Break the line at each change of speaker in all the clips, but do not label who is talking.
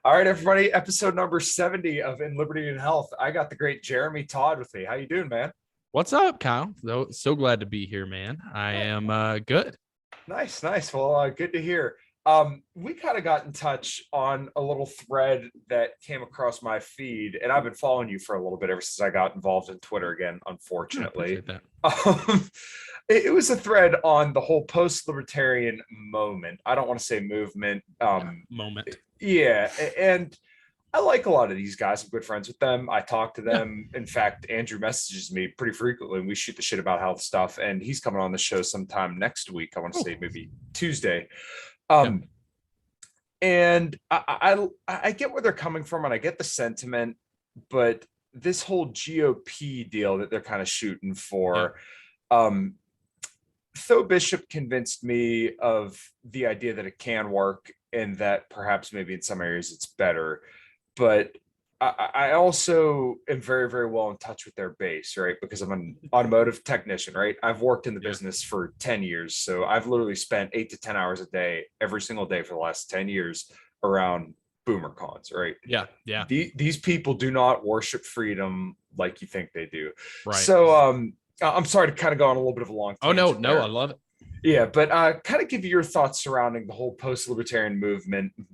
All right, everybody. Episode number 70 of In Liberty and Health. I got the great Jeremy Todd with me. How you doing, man?
What's up, Kyle? So glad to be here, man. I am good.
Nice, nice. Well, good to hear. We kind of got in touch on a little thread that came across my feed, and I've been following you for a little bit ever since I got involved in Twitter again,
I
unfortunately.
appreciate that.
Um, it was a thread on the whole post-libertarian moment. I don't want to say movement.
Moment.
Yeah, and I like a lot of these guys. I'm good friends with them. I talk to
Yeah.
them. In fact, Andrew messages me pretty frequently and we shoot the shit about health stuff. And he's coming on the show sometime next week. I want to say maybe Tuesday.
Yeah.
Um, and I get where they're coming from and I get the sentiment, but this whole GOP deal that they're kind of shooting for, Tho Bishop convinced me of the idea that it can work and that perhaps maybe in some areas it's better. But I also am very, very well in touch with their base, right? Because I'm an automotive technician, right? I've worked in the business for 10 years. So I've literally spent 8 to 10 hours a day, every single day for the last 10 years around boomer cons, right?
Yeah.
These people do not worship freedom like you think they do.
Right.
So I'm sorry to kind of go on a little bit of a long tangent.
No, I love it.
Yeah, but kind of give you your thoughts surrounding the whole post-libertarian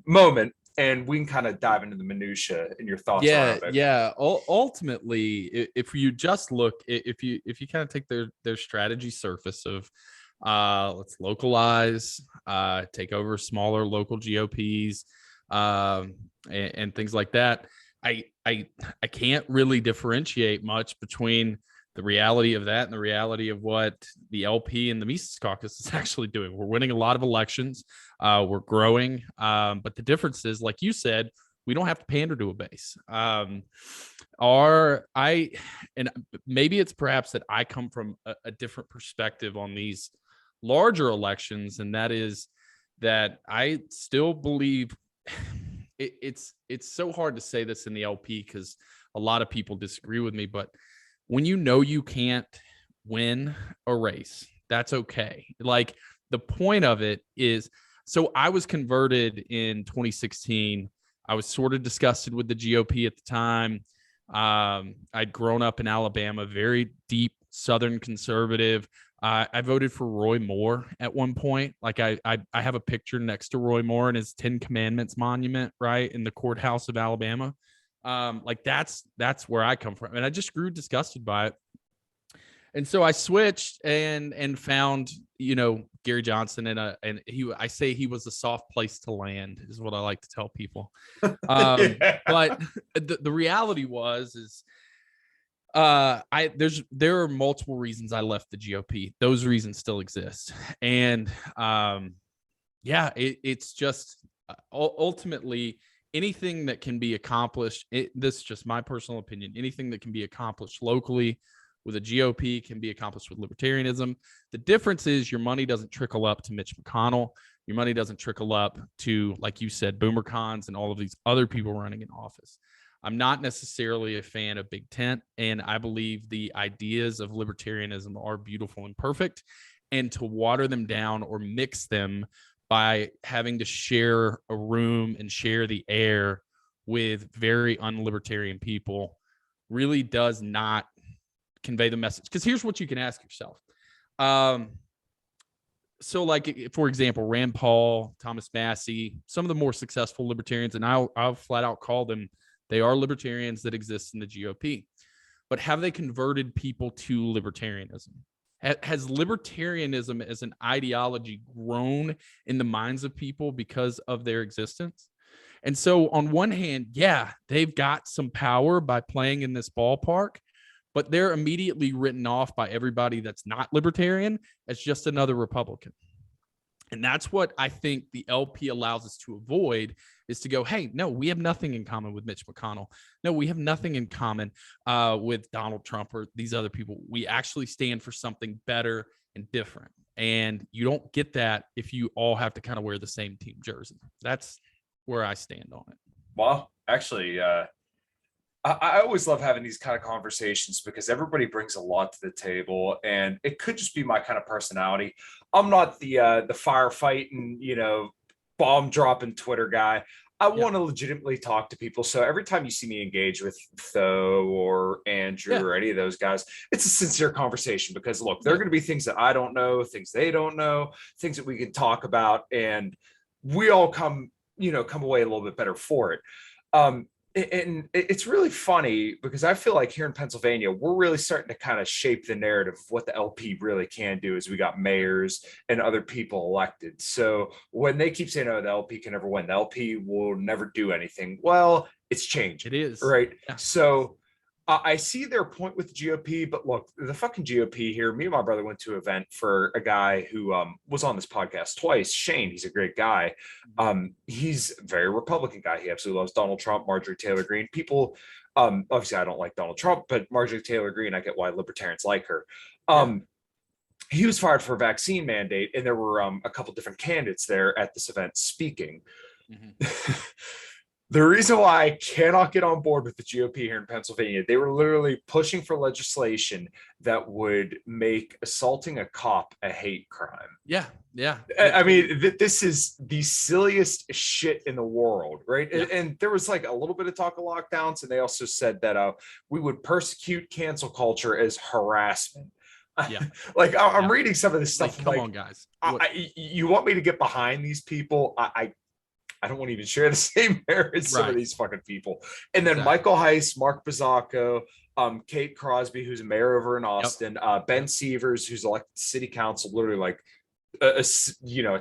moment, and we can kind of dive into the minutia and your thoughts around it.
Yeah. Ultimately, if you just look, if you kind of take their strategy surface of let's localize, take over smaller local GOPs, and things like that, I can't really differentiate much between the reality of that and the reality of what the LP and the Mises Caucus is actually doing. We're winning a lot of elections. We're growing. But the difference is, like you said, we don't have to pander to a base. And maybe it's perhaps that I come from a different perspective on these larger elections. And that is that I still believe it's so hard to say this in the LP because a lot of people disagree with me, but when you know you can't win a race, that's okay. Like the point of it is, so I was converted in 2016. I was sort of disgusted with the GOP at the time. I'd grown up in Alabama, very deep Southern conservative. I voted for Roy Moore at one point. Like I have a picture next to Roy Moore and his 10 Commandments monument, right, in the courthouse of Alabama. Like that's where I come from. And I just grew disgusted by it. And so I switched and found, Gary Johnson and I say he was a soft place to land is what I like to tell people. But the reality is there are multiple reasons I left the GOP. Those reasons still exist. And it's just ultimately anything that can be accomplished, this is just my personal opinion, anything that can be accomplished locally with a GOP can be accomplished with libertarianism. The difference is your money doesn't trickle up to Mitch McConnell. Your money doesn't trickle up to, like you said, boomer cons and all of these other people running in office. I'm not necessarily a fan of Big Tent, and I believe the ideas of libertarianism are beautiful and perfect, and to water them down or mix them by having to share a room and share the air with very unlibertarian people really does not convey the message. Because here's what you can ask yourself. So like, for example, Rand Paul, Thomas Massey, some of the more successful libertarians, and I'll flat out call them, they are libertarians that exist in the GOP. But have they converted people to libertarianism? Has libertarianism as an ideology grown in the minds of people because of their existence? And so on one hand, yeah, they've got some power by playing in this ballpark, but they're immediately written off by everybody that's not libertarian as just another Republican. And that's what I think the LP allows us to avoid, is to go, hey, no, we have nothing in common with Mitch McConnell. No, we have nothing in common with Donald Trump or these other people. We actually stand for something better and different. And you don't get that if you all have to kind of wear the same team jersey. That's where I stand on it.
Well, actually, I always love having these kind of conversations because everybody brings a lot to the table, and it could just be my kind of personality. I'm not the firefighting, bomb dropping Twitter guy. I
Yeah.
want to legitimately talk to people. So every time you see me engage with Tho or Andrew
Yeah.
or any of those guys, it's a sincere conversation because look, there are
Yeah.
going to be things that I don't know, things they don't know, things that we can talk about, and we all come away a little bit better for it. Um, and it's really funny because I feel like here in Pennsylvania, we're really starting to kind of shape the narrative of what the LP really can do as we got mayors and other people elected. So when they keep saying, oh, the LP can never win, the LP will never do anything. Well, it's changing,
It is.
right?
Yeah.
So I see their point with the GOP, but look, the fucking GOP here. Me and my brother went to an event for a guy who was on this podcast twice. Shane, he's a great guy. He's a very Republican guy. He absolutely loves Donald Trump, Marjorie Taylor Greene. People, obviously, I don't like Donald Trump, but Marjorie Taylor Greene, I get why libertarians like her.
Yeah.
He was fired for a vaccine mandate, and there were a couple different candidates there at this event speaking. The reason why I cannot get on board with the GOP here in Pennsylvania, they were literally pushing for legislation that would make assaulting a cop a hate crime.
Yeah. Yeah.
I mean, this is the silliest shit in the world, right?
Yeah.
And there was like a little bit of talk of lockdowns, and they also said that we would persecute cancel culture as harassment.
Yeah.
Like I'm
Yeah.
reading some of this stuff.
Come on, guys.
You want me to get behind these people? I don't want to even share the same air as some of these fucking people. And then Michael Heiss, Mark Bozzacco, Kate Crosby, who's a mayor over in Austin, Ben Sievers, who's elected city council, literally like a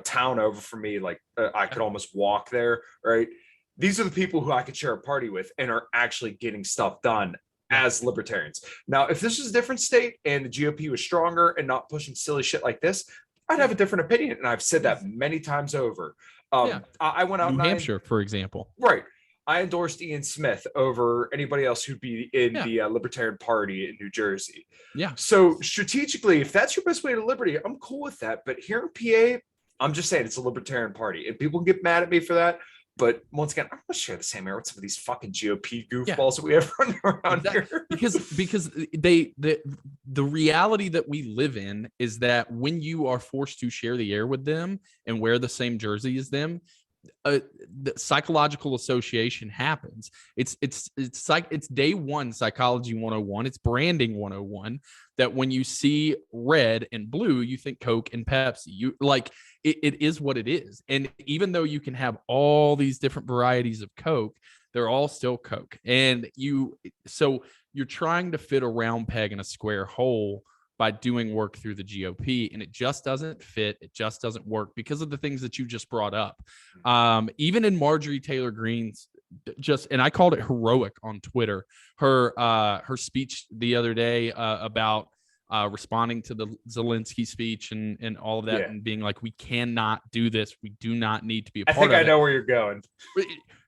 town over from me. Like I could almost walk there, right? These are the people who I could share a party with and are actually getting stuff done as libertarians. Now, if this was a different state and the GOP was stronger and not pushing silly shit like this, I'd have a different opinion. And I've said that many times over. I went out
New Hampshire, for example.
Right. I endorsed Ian Smith over anybody else who'd be in the Libertarian Party in New Jersey.
Yeah.
So strategically, if that's your best way to liberty, I'm cool with that. But here in PA, I'm just saying it's a Libertarian Party. And people get mad at me for that. But once again, I'm going to share the same air with some of these fucking GOP goofballs that we have running around here.
Because the reality that we live in is that when you are forced to share the air with them and wear the same jersey as them, the psychological association happens. It's day one psychology 101. It's branding 101, that when you see red and blue, you think Coke and Pepsi. You like it is what it is. And even though you can have all these different varieties of Coke, they're all still Coke. And so you're trying to fit a round peg in a square hole by doing work through the GOP, and it just doesn't fit. It just doesn't work because of the things that you just brought up. Even in Marjorie Taylor Greene's and I called it heroic on Twitter, her speech the other day about responding to the Zelensky speech and all of that, and being like, we cannot do this. We do not need to be a part of it.
I know where you're going.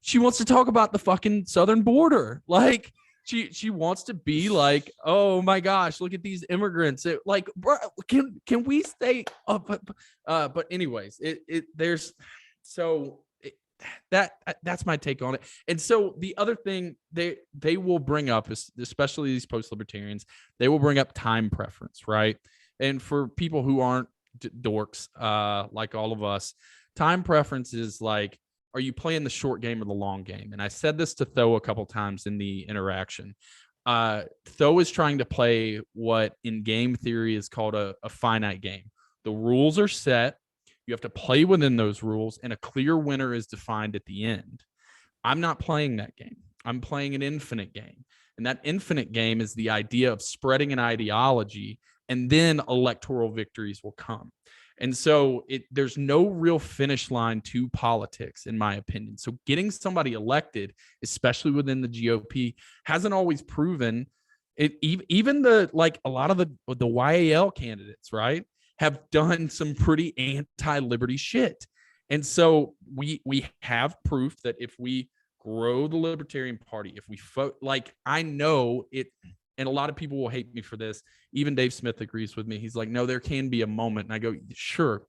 She wants to talk about the fucking southern border. Like, she wants to be like, oh my gosh, look at these immigrants. Like, bro, can we stay up? But anyways, that's my take on it. And so the other thing they will bring up is, especially these post-libertarians, they will bring up time preference, right? And for people who aren't dorks like all of us, time preference is like, are you playing the short game or the long game? And I said this to Tho a couple times in the interaction. Tho is trying to play what in game theory is called a finite game. The rules are set. You have to play within those rules, and a clear winner is defined at the end. I'm not playing that game. I'm playing an infinite game. And that infinite game is the idea of spreading an ideology, and then electoral victories will come. And so there's no real finish line to politics, in my opinion. So getting somebody elected, especially within the GOP, hasn't always proven it. Even a lot of the YAL candidates, right, have done some pretty anti-liberty shit. And so we have proof that if we grow the Libertarian Party, if we I know it. And a lot of people will hate me for this. Even Dave Smith agrees with me. He's like, no, there can be a moment. And I go, sure,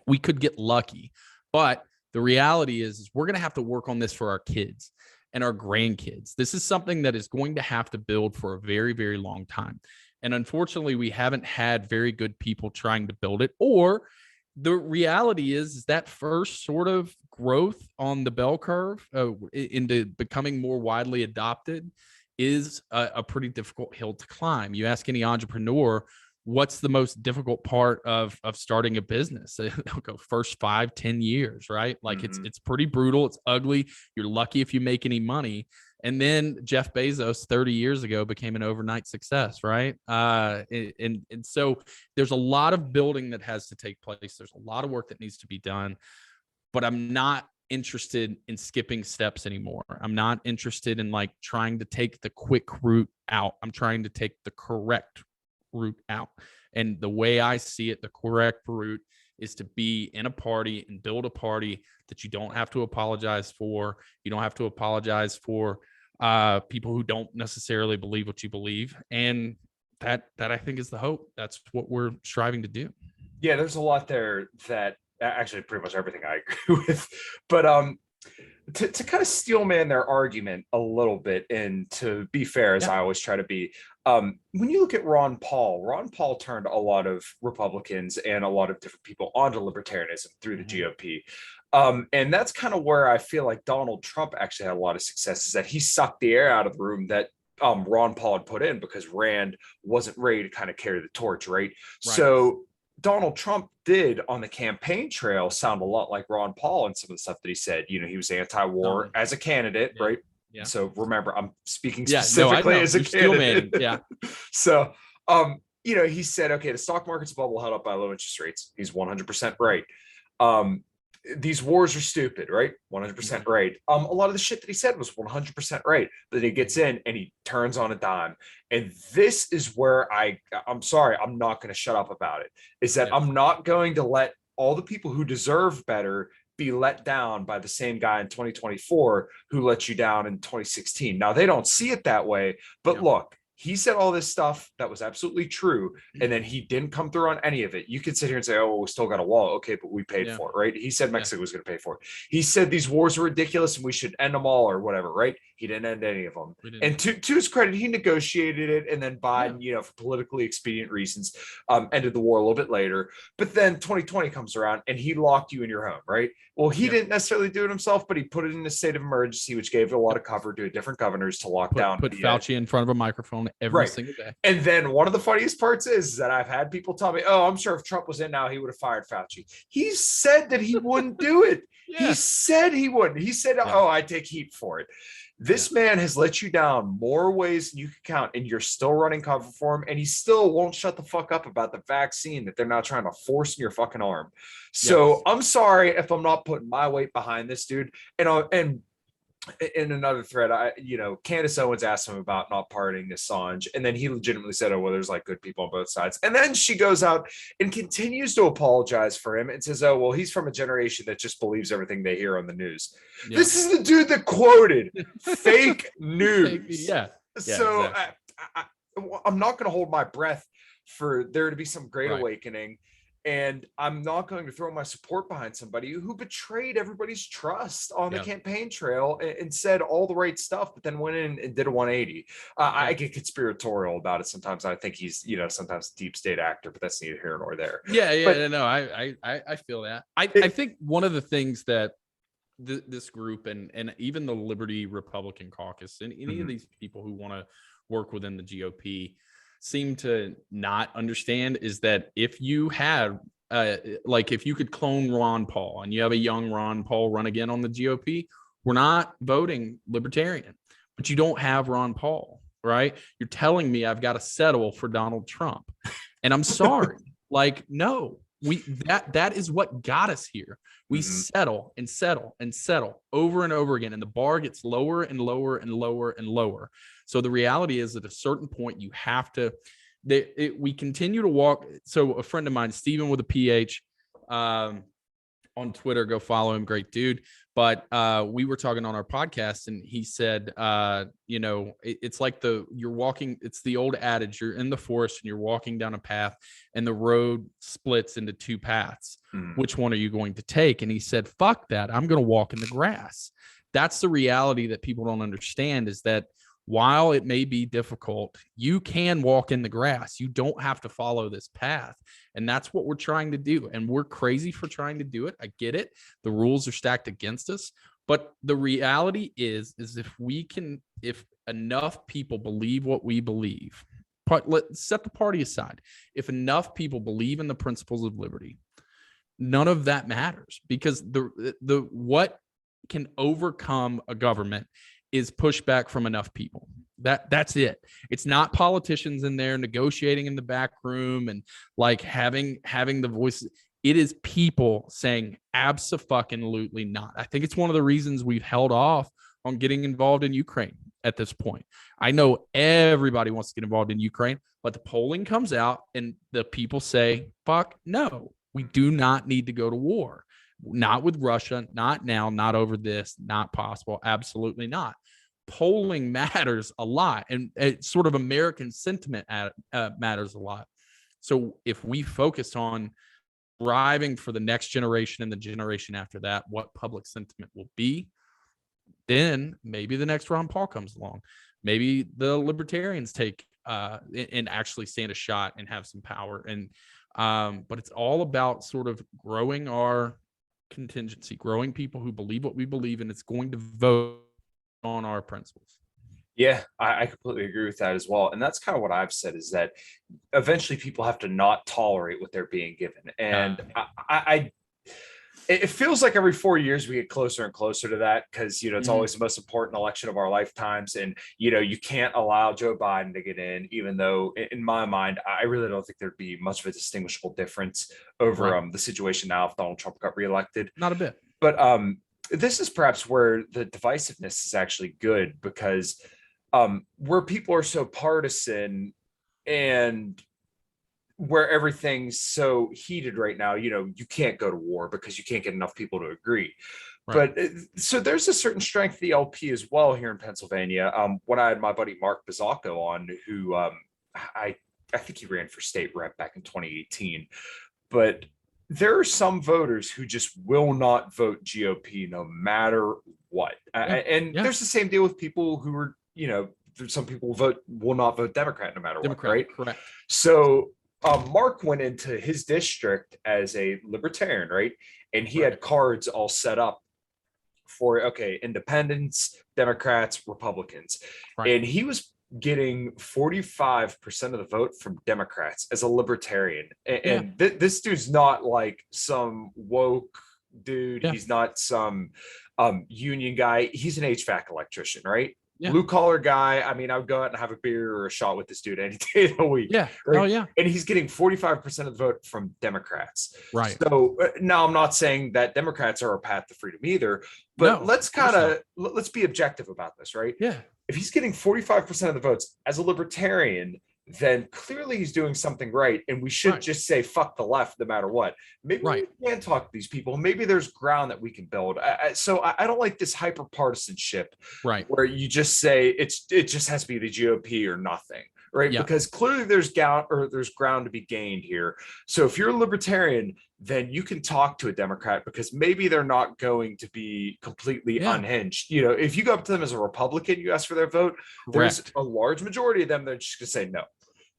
we could get lucky. But the reality is we're going to have to work on this for our kids and our grandkids. This is something that is going to have to build for a very, very long time. And unfortunately, we haven't had very good people trying to build it. Or the reality is that first sort of growth on the bell curve into becoming more widely adopted is a pretty difficult hill to climb. You ask any entrepreneur, what's the most difficult part of starting a business? They'll go first 5-10 years, right? Like it's pretty brutal. It's ugly. You're lucky if you make any money. And then Jeff Bezos 30 years ago became an overnight success, right? And so there's a lot of building that has to take place. There's a lot of work that needs to be done, but I'm not interested in skipping steps anymore. I'm not interested in like trying to take the quick route out. I'm trying to take the correct route out. And the way I see it, the correct route is to be in a party and build a party that you don't have to apologize for. You don't have to apologize for people who don't necessarily believe what you believe. And that I think is the hope. That's what we're striving to do.
Yeah, there's a lot there that actually pretty much everything I agree with. But to kind of steelman their argument a little bit, and to be fair, as I always try to be, when you look at Ron Paul turned a lot of Republicans and a lot of different people onto libertarianism through the GOP. And that's kind of where I feel like Donald Trump actually had a lot of success, is that he sucked the air out of the room that Ron Paul had put in, because Rand wasn't ready to kind of carry the torch, right? So Donald Trump did on the campaign trail sound a lot like Ron Paul and some of the stuff that he said. You know, he was anti-war as a candidate, right? Yeah. So remember, I'm speaking specifically as a candidate. So, you know, he said, okay, the stock market's a bubble held up by low interest rates. He's 100% right. These wars are stupid, right? 100% right. A lot of the shit that he said was 100% right. But then he gets in and he turns on a dime. And this is where I'm sorry, I'm not going to shut up about it. Is that I'm not going to let all the people who deserve better be let down by the same guy in 2024 who let you down in 2016. Now, they don't see it that way, but look, he said all this stuff that was absolutely true, and then he didn't come through on any of it. You could sit here and say, oh, well, we still got a wall. Okay, but we paid for it, right? He said Mexico was going to pay for it. He said these wars were ridiculous and we should end them all or whatever, right? He didn't end any of them. And to his credit, he negotiated it, and then Biden, you know, for politically expedient reasons, ended the war a little bit later. But then 2020 comes around and he locked you in your home, right? Well, he didn't necessarily do it himself, but he put it in a state of emergency, which gave a lot of cover to different governors to lock down.
Put Fauci in front of a microphone every single day.
And then one of the funniest parts is that I've had people tell me, oh, I'm sure if Trump was in now, he would have fired Fauci. He said that he wouldn't do it. He said he wouldn't. He said, oh, I take heat for it. This man has let you down more ways than you can count, and you're still running cover for him, and he still won't shut the fuck up about the vaccine that they're now trying to force in your fucking arm. So I'm sorry if I'm not putting my weight behind this dude. And in another thread, Candace Owens asked him about not pardoning Assange, and then he legitimately said, oh, well, there's like good people on both sides. And then she goes out and continues to apologize for him and says, oh, well, he's from a generation that just believes everything they hear on the news. This is the dude that quoted fake news. So exactly. I'm not going to hold my breath for there to be some great awakening. And I'm not going to throw my support behind somebody who betrayed everybody's trust on the campaign trail and said all the right stuff, but then went in and did a 180. I get conspiratorial about it sometimes. I think he's, sometimes a deep state actor, but that's neither here nor there.
I feel that. I think one of the things that this group and even the Liberty Republican Caucus and any of these people who want to work within the GOP seem to not understand is that if you had if you could clone Ron Paul and you have a young Ron Paul run again on the GOP, we're not voting Libertarian, but you don't have Ron Paul, right? You're telling me I've got to settle for Donald Trump, and I'm sorry. No, that is what got us here. We settle and settle and settle over and over again, and the bar gets lower and lower and lower and lower. So the reality is, at a certain point, you have to. We continue to walk. So a friend of mine, Steven with a PH, on Twitter, go follow him, great dude. But we were talking on our podcast, and he said, it's like you're walking. It's the old adage: you're in the forest and you're walking down a path, and the road splits into two paths. Which one are you going to take? And he said, "Fuck that! I'm going to walk in the grass." That's the reality that people don't understand, is that while it may be difficult, you can walk in the grass. You don't have to follow this path. And that's what we're trying to do. And we're crazy for trying to do it. I get it. The rules are stacked against us. But the reality is if enough people believe what we believe, let's set the party aside. If enough people believe in the principles of liberty, none of that matters, because the what can overcome a government is pushback from enough people. That's it. It's not politicians in there negotiating in the back room and like having the voices. It is people saying abso-fucking-lutely not. I think it's one of the reasons we've held off on getting involved in Ukraine at this point. I know everybody wants to get involved in Ukraine, but the polling comes out and the people say, fuck no, we do not need to go to war. Not with Russia, not now, not over this, not possible, absolutely not. Polling matters a lot, and it's sort of American sentiment matters a lot. So if we focus on driving for the next generation and the generation after that, what public sentiment will be, then maybe the next Ron Paul comes along. Maybe the libertarians take and actually stand a shot and have some power. And but it's all about sort of growing our contingency, growing people who believe what we believe, and it's going to vote on our principles.
Yeah, I completely agree with that as well. And that's kind of what I've said, is that eventually people have to not tolerate what they're being given. And it feels like every 4 years we get closer and closer to that, because, you know, it's always the most important election of our lifetimes. And, you know, you can't allow Joe Biden to get in, even though in my mind, I really don't think there'd be much of a distinguishable difference over the situation now if Donald Trump got reelected.
Not a bit.
But this is perhaps where the divisiveness is actually good, because where people are so partisan and where everything's so heated right now, you know, you can't go to war because you can't get enough people to agree. Right. But so there's a certain strength of the LP as well here in Pennsylvania. When I had my buddy Mark Bizzacco on, who I think he ran for state rep back in 2018, but there are some voters who just will not vote GOP no matter what. There's the same deal with people who are, you know, some people will not vote Democrat no matter what, right? Correct. So Mark went into his district as a libertarian, right? And he had cards all set up for, okay, independents, Democrats, Republicans. Right. And he was getting 45% of the vote from Democrats as a libertarian. And this dude's not like some woke dude. Yeah. He's not some union guy. He's an HVAC electrician, right? Yeah. Blue collar guy. I mean, I would go out and have a beer or a shot with this dude any day of the week. Yeah. Right? Oh, yeah. And he's getting 45% of the vote from Democrats. Right. So now I'm not saying that Democrats are a path to freedom either, but let's be objective about this, right? Yeah. If he's getting 45% of the votes as a libertarian, then clearly he's doing something right. And we should just say, fuck the left, no matter what. Maybe we can talk to these people. Maybe there's ground that we can build. So I don't like this hyper partisanship, right? Where you just say it just has to be the GOP or nothing, right? Yeah. Because clearly there's ground to be gained here. So if you're a libertarian, then you can talk to a Democrat, because maybe they're not going to be completely unhinged. You know, if you go up to them as a Republican, you ask for their vote, there's a large majority of them that are just gonna say no.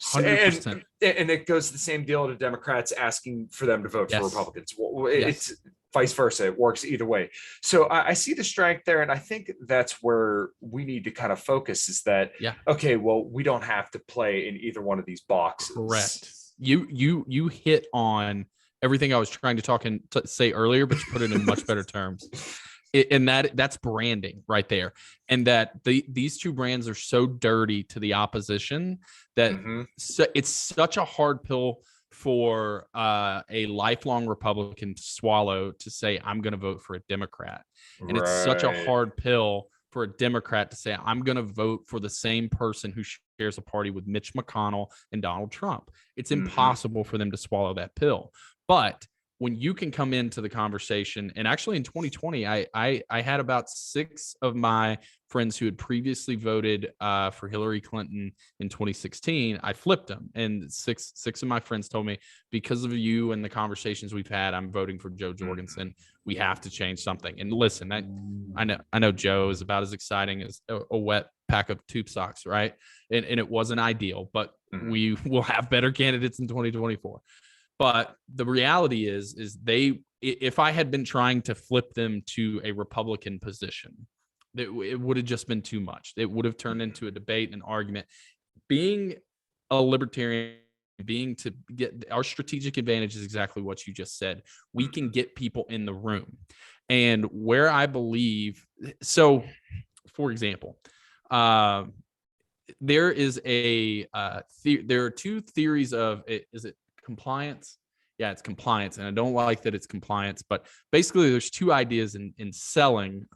100%. And it goes to the same deal to Democrats asking for them to vote for Republicans. It's vice versa. It works either way. So I see the strength there. And I think that's where we need to kind of focus, is that, okay, well, we don't have to play in either one of these boxes. Correct.
You hit on everything I was trying to say earlier, but you put it in much better terms. And that's branding right there. And that these two brands are so dirty to the opposition that it's such a hard pill for a lifelong Republican to swallow, to say, I'm going to vote for a Democrat. And it's such a hard pill for a Democrat to say, I'm going to vote for the same person who shares a party with Mitch McConnell and Donald Trump. It's impossible for them to swallow that pill. But when you can come into the conversation, and actually in 2020, I had about 6 of my friends who had previously voted for Hillary Clinton in 2016. I flipped them, and six of my friends told me, because of you and the conversations we've had, I'm voting for Joe Jorgensen. We have to change something. And listen, I know Joe is about as exciting as a wet pack of tube socks, right? And it wasn't ideal, but we will have better candidates in 2024. But the reality is if I had been trying to flip them to a Republican position, it would have just been too much. It would have turned into a debate, an argument. Being a libertarian, being to get our strategic advantage is exactly what you just said. We can get people in the room. And where I believe, so for example, there is there are two theories of is it compliance? Yeah, it's compliance. And I don't like that it's compliance, but basically there's two ideas in selling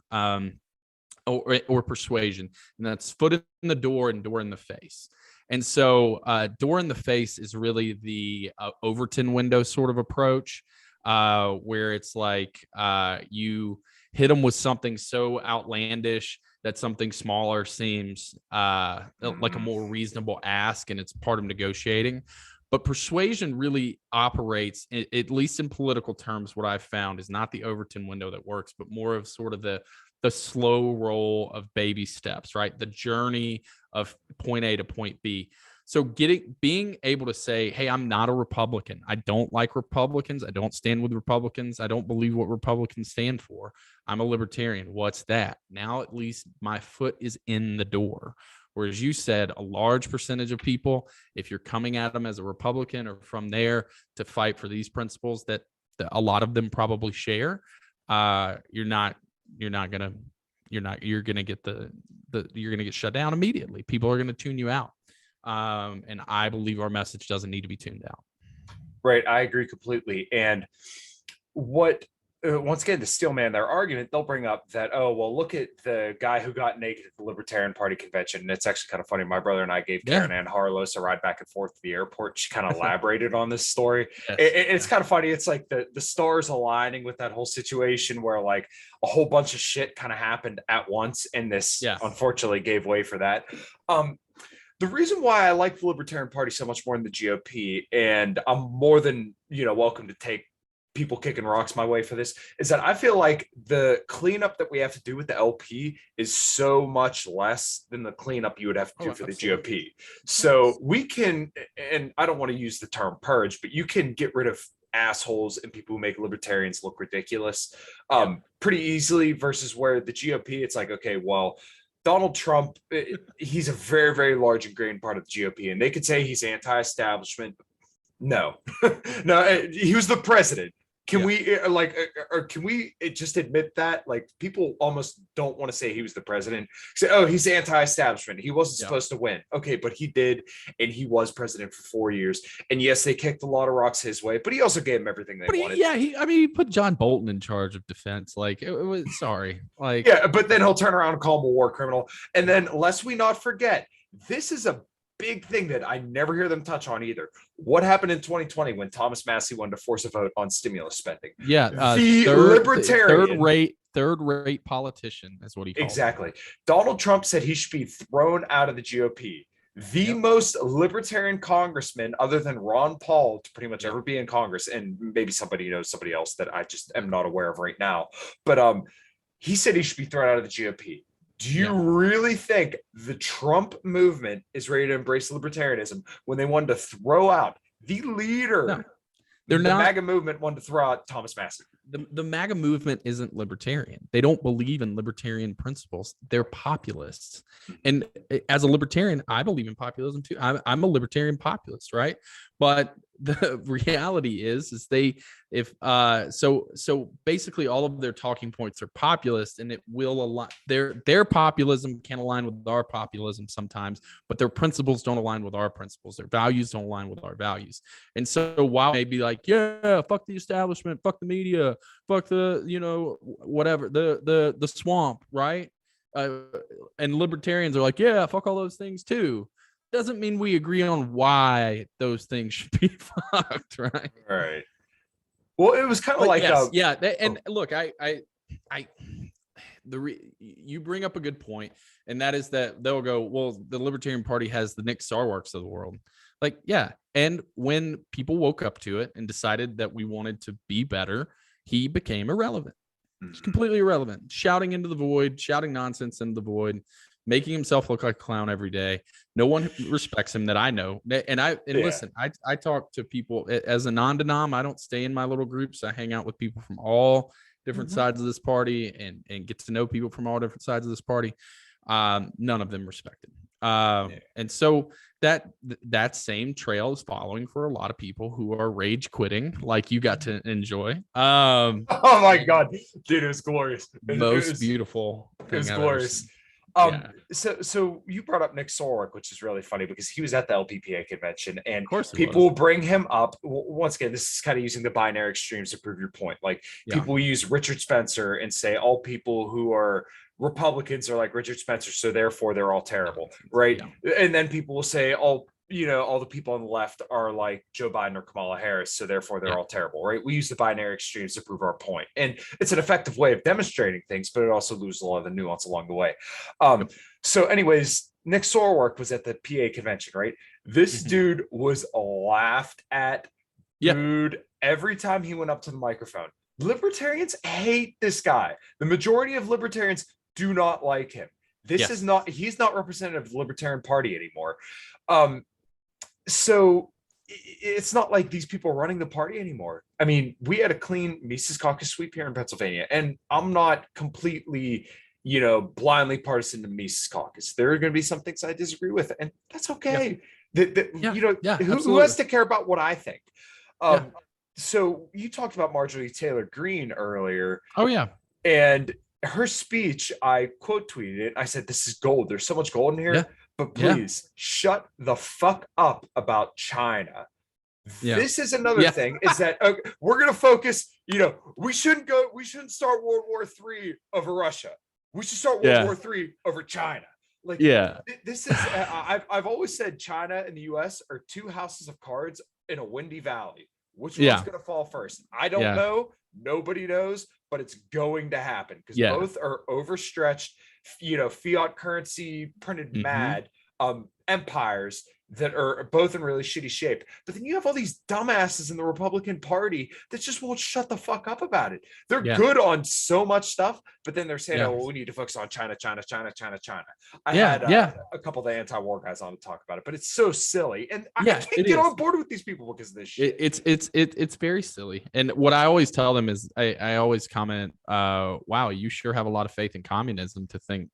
or persuasion, and that's foot in the door and door in the face. And so door in the face is really the Overton window sort of approach, where it's like you hit them with something so outlandish that something smaller seems like a more reasonable ask, and it's part of negotiating. But persuasion really operates, at least in political terms, what I've found is not the Overton window that works, but more of sort of the slow roll of baby steps, right? The journey of point A to point B. So being able to say, hey, I'm not a Republican. I don't like Republicans. I don't stand with Republicans. I don't believe what Republicans stand for. I'm a libertarian. What's that? Now at least my foot is in the door. Whereas you said a large percentage of people, if you're coming at them as a Republican or from there to fight for these principles that a lot of them probably share, you're gonna get shut down immediately. People are gonna tune you out. And I believe our message doesn't need to be tuned out.
Right. I agree completely. And what, once again, to steelman their argument, they'll bring up that, oh, well, look at the guy who got naked at the Libertarian Party convention. And it's actually kind of funny. My brother and I gave Karen Ann Harlos a ride back and forth to the airport. She kind of elaborated on this story. Yes. It's kind of funny. It's like the stars aligning with that whole situation where like a whole bunch of shit kind of happened at once. And this unfortunately gave way for that. The reason why I like the Libertarian Party so much more than the GOP, and I'm more than, welcome to take people kicking rocks my way for this, is that I feel like the cleanup that we have to do with the LP is so much less than the cleanup you would have to do for absolutely. The GOP. So we can, and I don't want to use the term purge, but you can get rid of assholes and people who make libertarians look ridiculous pretty easily, versus where the GOP, it's like, okay, well, Donald Trump, he's a very, very large ingrained part of the GOP, and they could say he's anti-establishment. No, no, he was the president. Can we can we just admit that? Like, people almost don't want to say he was the president. Say, oh, he's anti-establishment. He wasn't supposed to win. Okay, but he did, and he was president for 4 years. And yes, they kicked a lot of rocks his way, but he also gave him everything they wanted.
He put John Bolton in charge of defense. Like, it was
but then he'll turn around and call him a war criminal. And then, lest we not forget, this is a big thing that I never hear them touch on either. What happened in 2020 when Thomas Massey wanted to force a vote on stimulus spending? The Libertarian
third rate politician is what he called
exactly. Donald Trump said he should be thrown out of the GOP. The most libertarian congressman, other than Ron Paul, to pretty much ever be in Congress, and maybe somebody knows somebody else that I just am not aware of right now. But he said he should be thrown out of the GOP. Do you really think the Trump movement is ready to embrace libertarianism when they wanted to throw out the leader?
No, they're not.
The MAGA movement wanted to throw out Thomas Massey.
The MAGA movement isn't libertarian. They don't believe in libertarian principles. They're populists. And as a libertarian, I believe in populism too. I'm a libertarian populist, right? But the reality is so basically all of their talking points are populist, and it will align. Their populism can align with our populism sometimes, but their principles don't align with our principles. Their values don't align with our values. And so while maybe like, fuck the establishment, fuck the media, fuck the, whatever, the swamp, right? And libertarians are like, fuck all those things too. Doesn't mean we agree on why those things should be fucked, right?
Right. Well, it was kind of like,
look, you bring up a good point, and that is that they'll go, well, the Libertarian Party has the Nick Sarwarks of the world. Like, and when people woke up to it and decided that we wanted to be better, he became irrelevant. It's completely irrelevant, shouting into the void, shouting nonsense into the void. making himself look like a clown every day. No one respects him that I know. And listen, I talk to people as a non-denom. I don't stay in my little groups. I hang out with people from all different sides of this party and get to know people from all different sides of this party. None of them respected. And so that same trail is following for a lot of people who are rage quitting, like you got to enjoy.
Oh my God, dude, it was glorious.
Most beautiful thing
it was
I've
glorious.
Yeah.
So you brought up Nick Sorwick, which is really funny because he was at the LPPA convention, and
Of course he
people
was.
will bring him up. Once again, this is kind of using the binary extremes to prove your point. Like people use Richard Spencer and say all people who are Republicans are like Richard Spencer, so therefore they're all terrible, right? And then people will say all the people on the left are like Joe Biden or Kamala Harris, so therefore they're all terrible, right? We use the binary extremes to prove our point, and it's an effective way of demonstrating things, but it also loses a lot of the nuance along the way. So anyways, Nick Sorwick was at the PA convention, right? This dude was laughed at, booed every time he went up to the microphone. Libertarians hate this guy. The majority of libertarians do not like him. He's not representative of the Libertarian Party anymore. So it's not like these people are running the party anymore. I mean, we had a clean Mises Caucus sweep here in Pennsylvania, and I'm not completely, blindly partisan to Mises Caucus. There are going to be some things I disagree with, and that's okay. Who has to care about what I think? So you talked about Marjorie Taylor Greene earlier.
Oh yeah.
And her speech, I quote tweeted it. I said, "This is gold. There's so much gold in here, but please shut the fuck up about China." This is another thing, is that we're going to focus, we shouldn't start World War III over Russia. We should start World War III over China. Like, this is, I've always said China and the US are two houses of cards in a windy valley. Which one's going to fall first? I don't know. Nobody knows, but it's going to happen because both are overstretched, fiat currency printed mad empires that are both in really shitty shape. But then you have all these dumbasses in the Republican Party that just won't shut the fuck up about it. They're good on so much stuff, but then they're saying, "Oh, well, we need to focus on China, China, China, China, China." I had a couple of the anti-war guys on to talk about it, but it's so silly, and I can't get on board with these people because of this shit.
It's very silly. And what I always tell them is, I always comment, "Wow, you sure have a lot of faith in communism to think,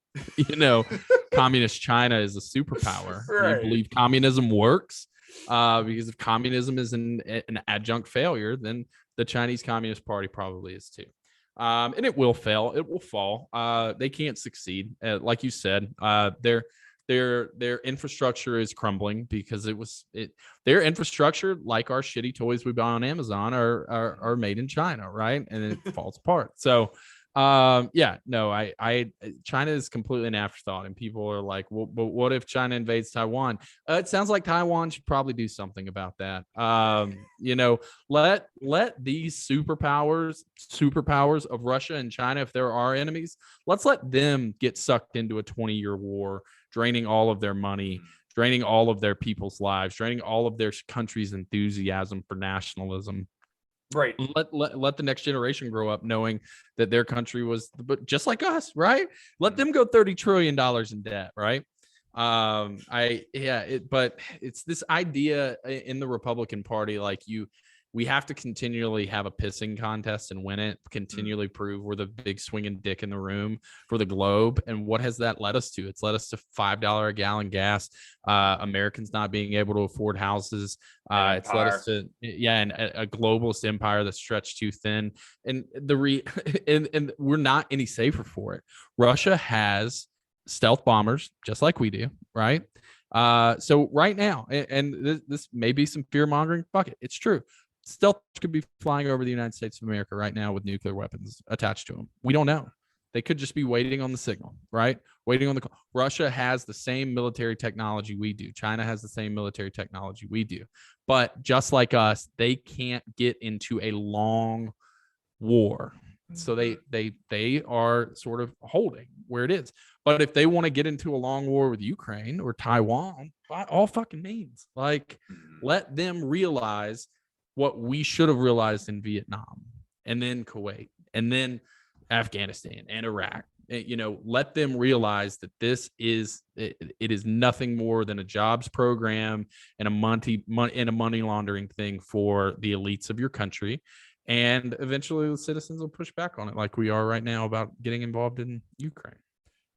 communist China is a superpower. You believe communism works, because if communism is an adjunct failure, then the Chinese Communist Party probably is too. And it will fail. It will fall. They can't succeed. Like you said, their infrastructure is crumbling because their infrastructure, like our shitty toys we buy on Amazon, are made in China, right? And it falls apart. So China is completely an afterthought, and people are like, well, but what if China invades Taiwan? It sounds like Taiwan should probably do something about that. Let these superpowers of Russia and China, if there are enemies, let's let them get sucked into a 20-year war, draining all of their money, draining all of their people's lives, draining all of their country's enthusiasm for nationalism.
Right.
Let the next generation grow up knowing that their country was, but just like us, right? Let them go $30 trillion in debt, right? But it's this idea in the Republican Party, like we have to continually have a pissing contest and win it, continually prove we're the big swinging dick in the room for the globe. And what has that led us to? It's led us to $5 a gallon gas, Americans not being able to afford houses. It's led us to, and a globalist empire that's stretched too thin. And and we're not any safer for it. Russia has stealth bombers, just like we do, right? So right now, and this may be some fear mongering, fuck it, it's true. Stealth could be flying over the United States of America right now with nuclear weapons attached to them. We don't know. They could just be waiting on the signal, right? Waiting on the call. Russia has the same military technology we do. China has the same military technology we do. But just like us, they can't get into a long war. So they are sort of holding where it is. But if they want to get into a long war with Ukraine or Taiwan, by all fucking means, like, let them realize what we should have realized in Vietnam, and then Kuwait, and then Afghanistan and Iraq. let them realize that it is nothing more than a jobs program and a money laundering thing for the elites of your country. And eventually the citizens will push back on it like we are right now about getting involved in Ukraine.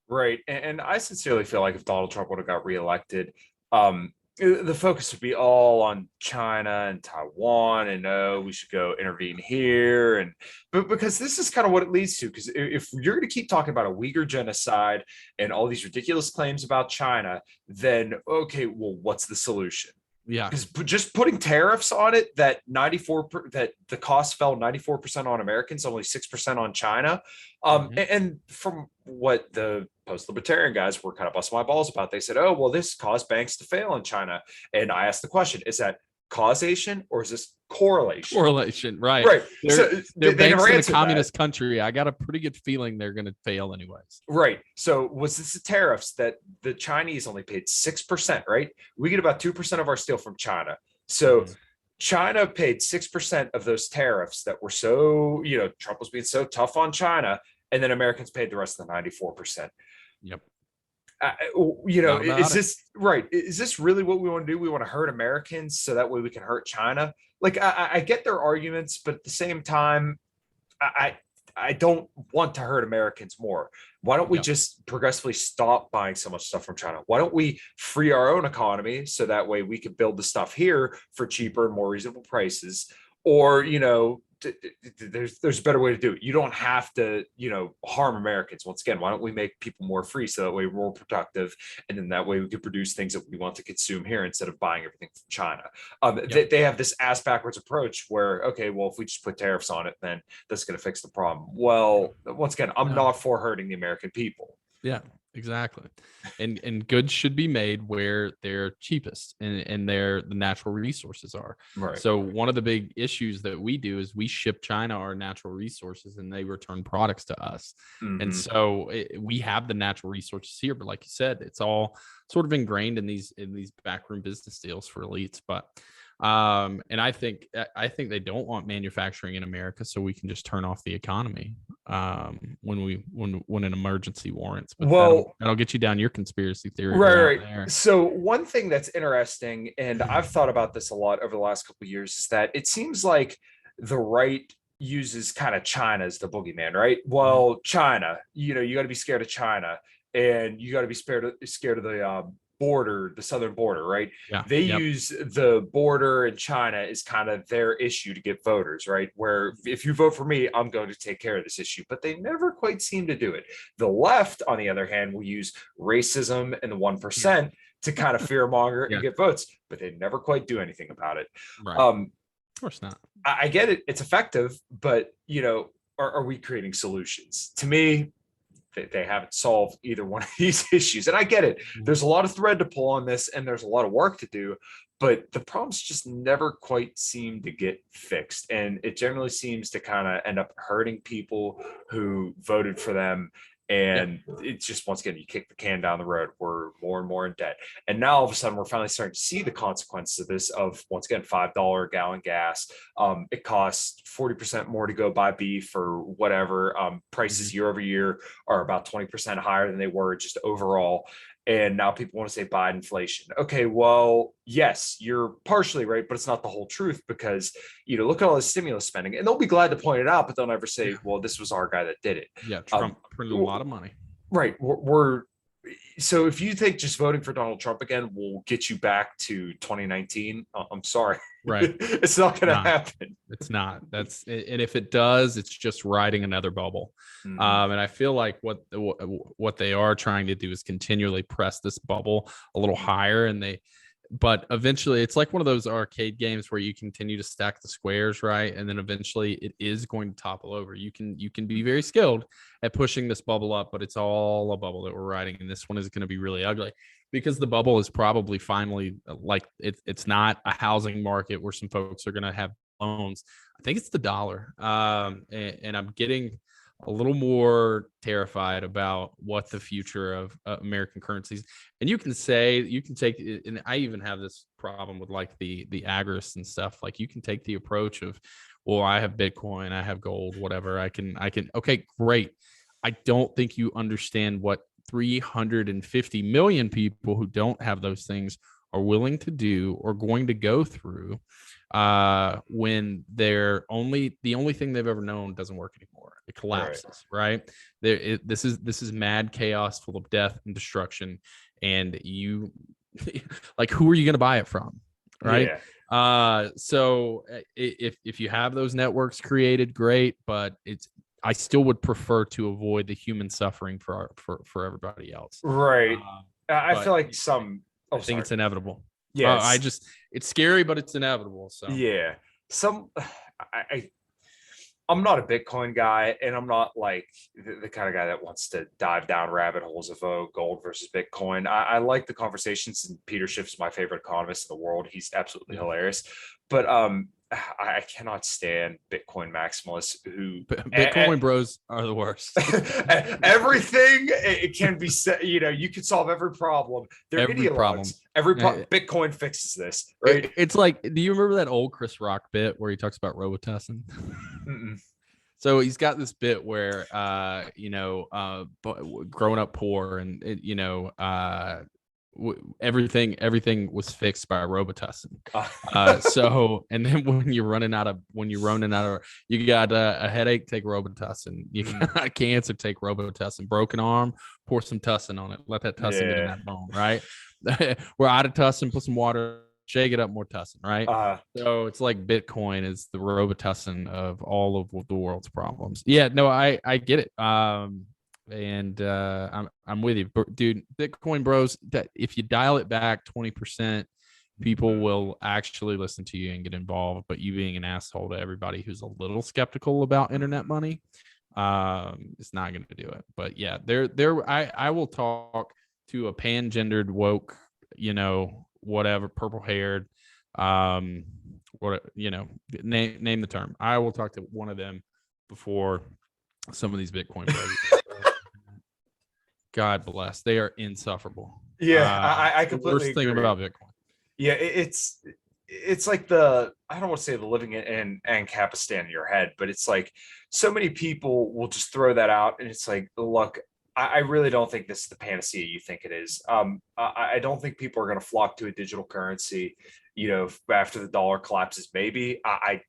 Right. And I sincerely feel like if Donald Trump would have got reelected, the focus would be all on China and Taiwan, and we should go intervene here. But because this is kind of what it leads to, because if you're going to keep talking about a Uyghur genocide and all these ridiculous claims about China, then okay, well, what's the solution?
Yeah.
Because just putting tariffs on it, that the cost fell 94% on Americans, only 6% on China. And from what the post-libertarian guys were kind of busting my balls about, they said, oh, well, this caused banks to fail in China. And I asked the question, is that causation or is this correlation?
Correlation, right?
Right.
They're banks in a communist country. I got a pretty good feeling they're going to fail anyways.
Right. So was this the tariffs that the Chinese only paid 6%, right? We get about 2% of our steel from China. So China paid 6% of those tariffs that were so, Trump was being so tough on China, and then Americans paid the rest of the 94%.
Yep.
Is this right? Is this really what we want to do? We want to hurt Americans so that way we can hurt China. Like, I get their arguments, but at the same time, I don't want to hurt Americans more. Why don't we just progressively stop buying so much stuff from China? Why don't we free our own economy so that way we can build the stuff here for cheaper and more reasonable prices? Or, there's a better way to do it. You don't have to, harm Americans. Once again, why don't we make people more free so that way we're more productive, and then that way we can produce things that we want to consume here instead of buying everything from China. They have this ass backwards approach where, okay, well, if we just put tariffs on it, then that's going to fix the problem. Well, once again, I'm not for hurting the American people.
Yeah, exactly. And goods should be made where they're cheapest and the natural resources are.
Right.
So one of the big issues that we do is we ship China our natural resources and they return products to us. And so we have the natural resources here, but like you said, it's all sort of ingrained in these backroom business deals for elites. But and I think they don't want manufacturing in America, so we can just turn off the economy when an emergency warrants. But that'll get you down your conspiracy theory.
Right. So one thing that's interesting, and I've thought about this a lot over the last couple of years, is that it seems like the right uses kind of China as the boogeyman, right? Well, China, you got to be scared of China, and you got to be scared of the the southern border, right? They use the border in China as kind of their issue to get voters, right? Where if you vote for me, I'm going to take care of this issue, but they never quite seem to do it. The left, on the other hand, will use racism and the 1% to kind of fearmonger and get votes, but they never quite do anything about it.
Right. Of course not.
I get it. It's effective, but are we creating solutions? To me, they haven't solved either one of these issues. And I get it. There's a lot of thread to pull on this and there's a lot of work to do, but the problems just never quite seem to get fixed. And it generally seems to kind of end up hurting people who voted for them. And it's just, once again, you kick the can down the road. We're more and more in debt. And now all of a sudden, we're finally starting to see the consequences of this, of, once again, $5 a gallon gas. It costs 40% more to go buy beef or whatever. Prices year over year are about 20% higher than they were just overall. And now people want to say buy inflation. Okay, well, yes, you're partially right, but it's not the whole truth, because, look at all the stimulus spending, and they'll be glad to point it out, but they'll never say, well, this was our guy that did it.
Yeah, Trump printed a lot of money.
Right. So if you think just voting for Donald Trump again will get you back to 2019, I'm sorry.
Right.
It's not going to happen.
It's not. And if it does, it's just riding another bubble. And I feel like what they are trying to do is continually press this bubble a little higher, but eventually it's like one of those arcade games where you continue to stack the squares, right? And then eventually it is going to topple over. You can be very skilled at pushing this bubble up, but it's all a bubble that we're riding. And this one is going to be really ugly because the bubble is probably finally, like, it's not a housing market where some folks are going to have loans. I think it's the dollar. And I'm getting a little more terrified about what the future of American currencies. And you can take, and I even have this problem with like the agorists and stuff. Like, you can take the approach of, well, I have Bitcoin, I have gold, whatever. I can. Okay, great. I don't think you understand what 350 million people who don't have those things are willing to do or going to go through when the only thing they've ever known doesn't work anymore. It collapses, right? This is mad chaos full of death and destruction, and you like, who are you going to buy it from, right? So if you have those networks created, great, but I still would prefer to avoid the human suffering for everybody else.
Right. I feel like
I think it's inevitable.
Yes.
It's scary, but it's inevitable. So
yeah, I'm not a Bitcoin guy, and I'm not like the kind of guy that wants to dive down rabbit holes of gold versus Bitcoin. I like the conversations, and Peter Schiff's my favorite economist in the world. He's absolutely hilarious. But I cannot stand Bitcoin maximalists who
Bitcoin bros are the worst.
Everything it can be said, you can solve every problem. They're
every problem.
Bitcoin fixes this, right?
It's like, do you remember that old Chris Rock bit where he talks about Robitussin? So he's got this bit where growing up poor, and everything was fixed by Robitussin. So, and then when you're running out of, you got a headache, take Robitussin. You got cancer, take Robitussin. Broken arm, pour some tussin on it. Let that tussin get in that bone, right? We're out of tussin, put some water, shake it up, more tussin, right? So it's like Bitcoin is the Robitussin of all of the world's problems. Yeah, no, I get it. And I'm with you, dude. Bitcoin bros, that if you dial it back 20%, people will actually listen to you and get involved. But you being an asshole to everybody who's a little skeptical about internet money, it's not going to do it. But yeah, I will talk to a pan-gendered woke, whatever, purple-haired, name the term. I will talk to one of them before some of these Bitcoin bros. God bless. They are insufferable.
Yeah, I completely
worst thing about Bitcoin.
Yeah, it's like I don't want to say the living in Ancapistan in your head, but it's like so many people will just throw that out, and it's like, look, I really don't think this is the panacea you think it is. I don't think people are going to flock to a digital currency, after the dollar collapses. Maybe I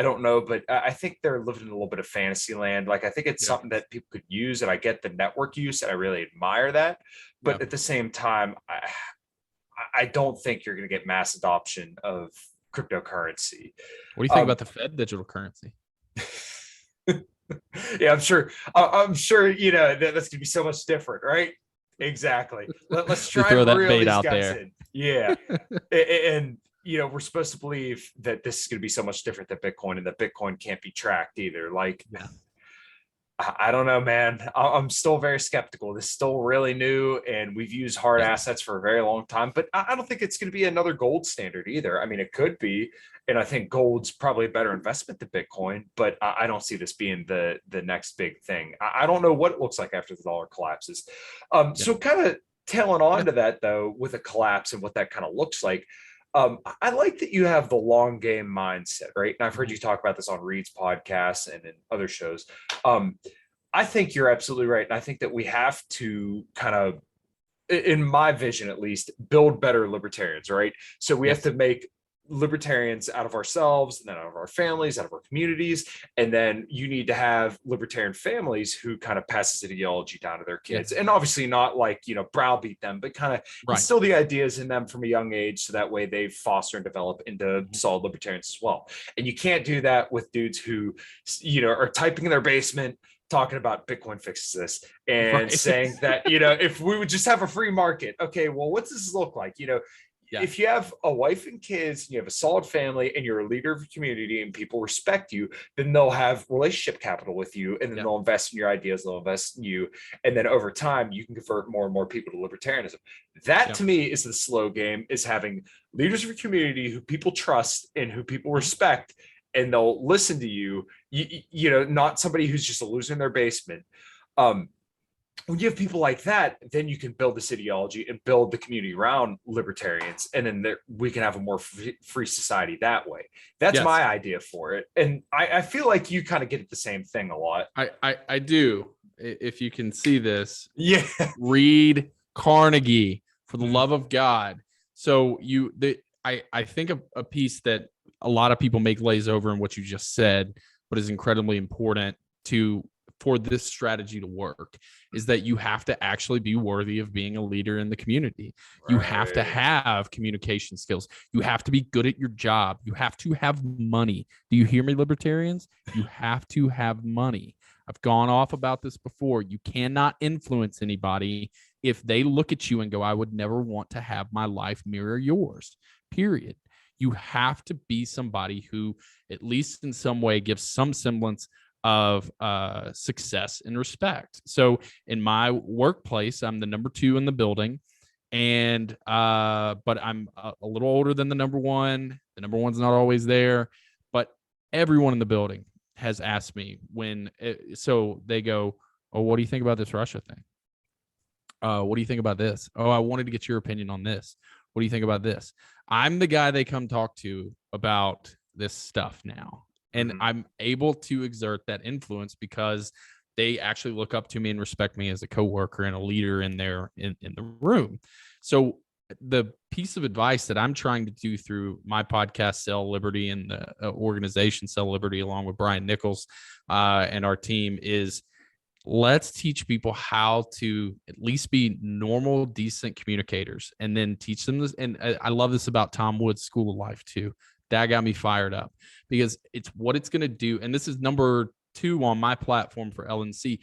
don't know, but I think they're living in a little bit of fantasy land. Like, I think it's something that people could use, and I get the network use, and I really admire that. But at the same time, I don't think you're going to get mass adoption of cryptocurrency.
What do you think about the Fed digital currency?
Yeah, I'm sure. That's going to be so much different, right? Exactly. Let's try
throw
and
that
reel
bait
these
out
guys
there.
in. Yeah, and we're supposed to believe that this is going to be so much different than Bitcoin, and that Bitcoin can't be tracked either. Like, I don't know, man. I'm still very skeptical. This is still really new, and we've used hard assets for a very long time, but I don't think it's going to be another gold standard either. I mean, it could be, and I think gold's probably a better investment than Bitcoin, but I don't see this being the next big thing. I don't know what it looks like after the dollar collapses. So kind of tailing on to that, though, with a collapse and what that kind of looks like. I like that you have the long game mindset, right? And I've heard you talk about this on Reed's podcast and in other shows. I think you're absolutely right. And I think that we have to kind of, in my vision at least, build better libertarians, right? So we have to make libertarians out of ourselves, and then out of our families, out of our communities. And then you need to have libertarian families who kind of pass this ideology down to their kids. And obviously not like, browbeat them, but kind of instill the ideas in them from a young age. So that way they foster and develop into solid libertarians as well. And you can't do that with dudes who, are typing in their basement, talking about Bitcoin fixes this, and saying that, if we would just have a free market, okay, well, what's this look like? If you have a wife and kids, and you have a solid family, and you're a leader of your community, and people respect you, then they'll have relationship capital with you, and then they'll invest in your ideas, they'll invest in you, and then over time you can convert more and more people to libertarianism. That to me is the slow game, is having leaders of your community who people trust and who people respect, and they'll listen to you. Not somebody who's just a loser in their basement. When you have people like that, then you can build this ideology and build the community around libertarians, and then we can have a more free society that way. That's my idea for it, and I feel like you kind of get at the same thing a lot.
I do, if you can see this,
Yeah.
read Carnegie, for the
Mhm.
love of God. So I think a piece that a lot of people may glaze over in what you just said, but is incredibly important for this strategy to work, is that you have to actually be worthy of being a leader in the community. You have to
Right.
have communication skills. You have to be good at your job. You have to have money. Do you hear me, libertarians? You have to have money. I've gone off about this before. You cannot influence anybody if they look at you and go, I would never want to have my life mirror yours, period. You have to be somebody who, at least in some way, gives some semblance of success and respect. So in my workplace, I'm the number 2 in the building, and but I'm a little older than the number 1. The number 1's not always there, but everyone in the building has asked me so they go, oh, what do you think about this Russia thing? What do you think about this? Oh, I wanted to get your opinion on this. What do you think about this? I'm the guy they come talk to about this stuff now. And I'm able to exert that influence because they actually look up to me and respect me as a coworker and a leader in the room. So the piece of advice that I'm trying to do through my podcast, Sell Liberty, and the organization Sell Liberty, along with Brian Nichols and our team, is let's teach people how to at least be normal, decent communicators, and then teach them this. And I love this about Tom Wood's School of Life too. That got me fired up because it's what it's going to do. And this is number 2 on my platform for LNC.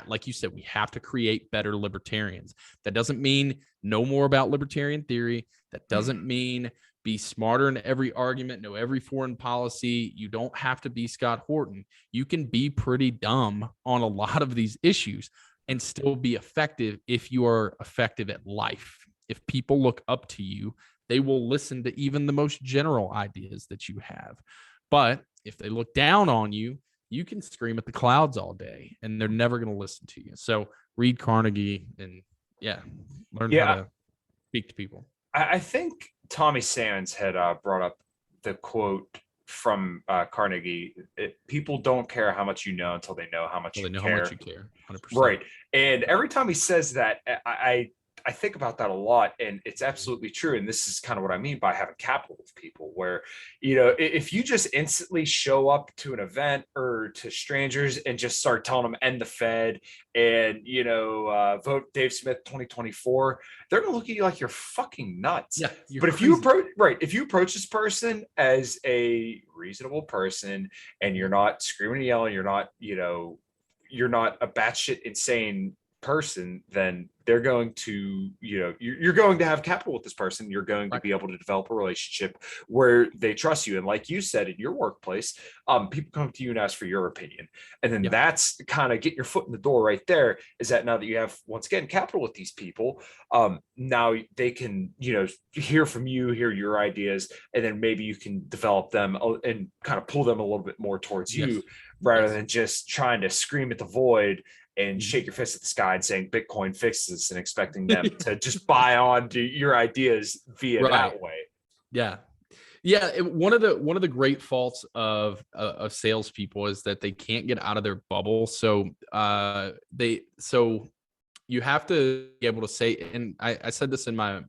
Like you said, we have to create better libertarians. That doesn't mean know more about libertarian theory. That doesn't mean be smarter in every argument, know every foreign policy. You don't have to be Scott Horton. You can be pretty dumb on a lot of these issues and still be effective if you are effective at life. If people look up to you, they will listen to even the most general ideas that you have. But if they look down on you, you can scream at the clouds all day and they're never going to listen to you. So read Carnegie and learn how to speak to people.
I think Tommy Sands had brought up the quote from Carnegie: "People don't care how much you know until they know how much you care."
How much you care. 100%.
Right. And every time he says that, I think about that a lot, and it's absolutely true. And this is kind of what I mean by having capital with people, where, if you just instantly show up to an event or to strangers and just start telling them end the Fed and, vote Dave Smith 2024, they're going to look at you like you're fucking nuts.
Yeah,
but if you approach this person as a reasonable person and you're not screaming and yelling, you're not a batshit insane person, then they're going to, you're going to have capital with this person. You're going to be able to develop a relationship where they trust you. And like you said, in your workplace, people come to you and ask for your opinion. And then that's kind of get your foot in the door right there, is that now that you have, once again, capital with these people, now they can, hear from you, hear your ideas, and then maybe you can develop them and kind of pull them a little bit more towards you, rather than just trying to scream at the void and shake your fist at the sky and saying Bitcoin fixes and expecting them to just buy on to your ideas via that way. Yeah.
One of the great faults of salespeople is that they can't get out of their bubble. So you have to be able to say, and I said this in my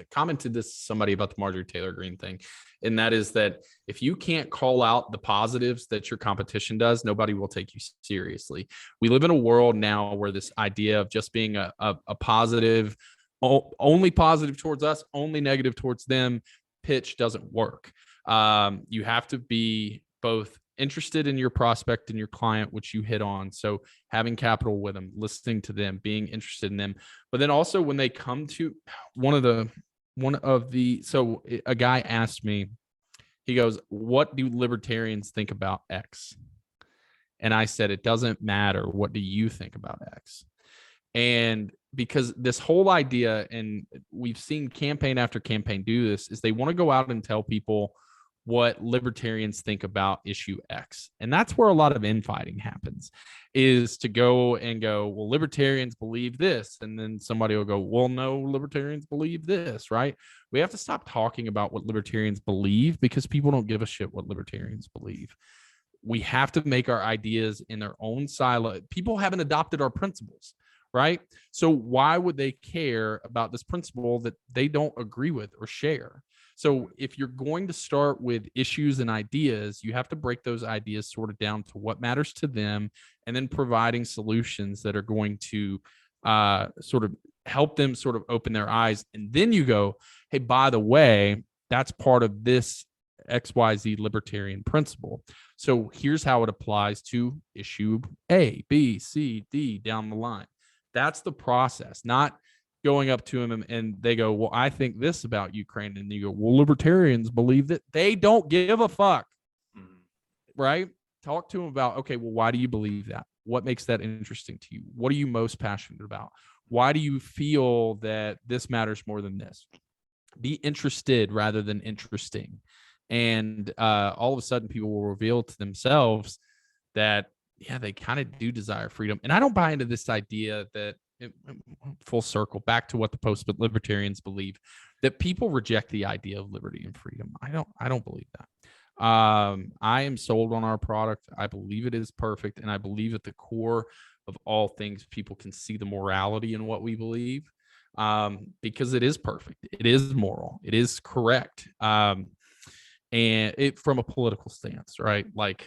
commented this to somebody about the Marjorie Taylor Greene thing. And that is that if you can't call out the positives that your competition does, nobody will take you seriously. We live in a world now where this idea of just being a positive, only positive towards us, only negative towards them pitch doesn't work. You have to be both interested in your prospect and your client, which you hit on. So having capital with them, listening to them, being interested in them. But then also when they come to so a guy asked me, he goes, what do libertarians think about X? And I said, it doesn't matter. What do you think about X? And because this whole idea, and we've seen campaign after campaign do this, is they want to go out and tell people what libertarians think about issue X. And that's where a lot of infighting happens, is to go, well, libertarians believe this. And then somebody will go, well, no, libertarians believe this, right? We have to stop talking about what libertarians believe, because people don't give a shit what libertarians believe. We have to make our ideas in their own silo. People haven't adopted our principles, right? So why would they care about this principle that they don't agree with or share? So if you're going to start with issues and ideas, you have to break those ideas sort of down to what matters to them, and then providing solutions that are going to sort of help them sort of open their eyes. And then you go, hey, by the way, that's part of this XYZ libertarian principle. So here's how it applies to issue A, B, C, D down the line. That's the process, not going up to them and they go, well, I think this about Ukraine. And you go, well, libertarians believe that. They don't give a fuck, right? Talk to them about, okay, well, why do you believe that? What makes that interesting to you? What are you most passionate about? Why do you feel that this matters more than this? Be interested rather than interesting. And all of a sudden people will reveal to themselves that, yeah, they kind of do desire freedom. And I don't buy into this idea that full circle back to what the post-libertarians believe, that people reject the idea of liberty and freedom. I don't believe that. I am sold on our product. I believe it is perfect. And I believe at the core of all things, people can see the morality in what we believe, because it is perfect. It is moral. It is correct. And it from a political stance, right? Like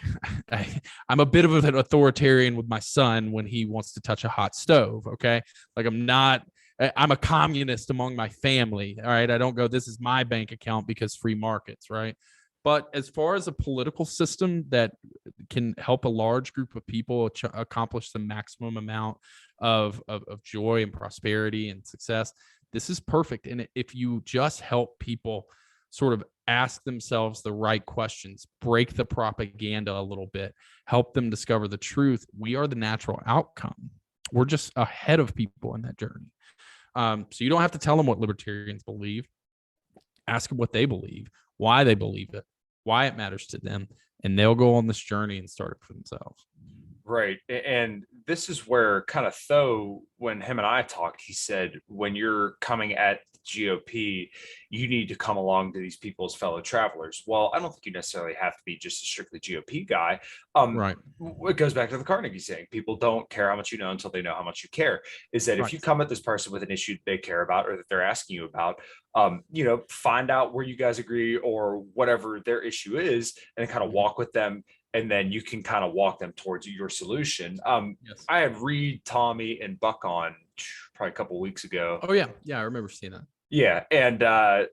I'm a bit of an authoritarian with my son when he wants to touch a hot stove. Okay. Like I'm a communist among my family. All right. I don't go, this is my bank account because free markets. Right. But as far as a political system that can help a large group of people accomplish the maximum amount of joy and prosperity and success, this is perfect. And if you just help people sort of ask themselves the right questions, break the propaganda a little bit, help them discover the truth, we are the natural outcome. We're just ahead of people in that journey. So you don't have to tell them what libertarians believe. Ask them what they believe, why they believe it, why it matters to them, and they'll go on this journey and start it for themselves.
Right. And this is where kind of Tho, when him and I talked, he said, when you're coming at the GOP, you need to come along to these people as fellow travelers. Well, I don't think you necessarily have to be just a strictly GOP guy.
Right.
It goes back to the Carnegie saying, people don't care how much you know until they know how much you care. Is that if you come at this person with an issue that they care about or that they're asking you about, find out where you guys agree or whatever their issue is, and kind of walk with them, and then you can kind of walk them towards your solution.
Yes.
I had Reed, Tommy, and Buck on probably a couple of weeks ago.
Oh yeah, I remember seeing that.
Yeah, and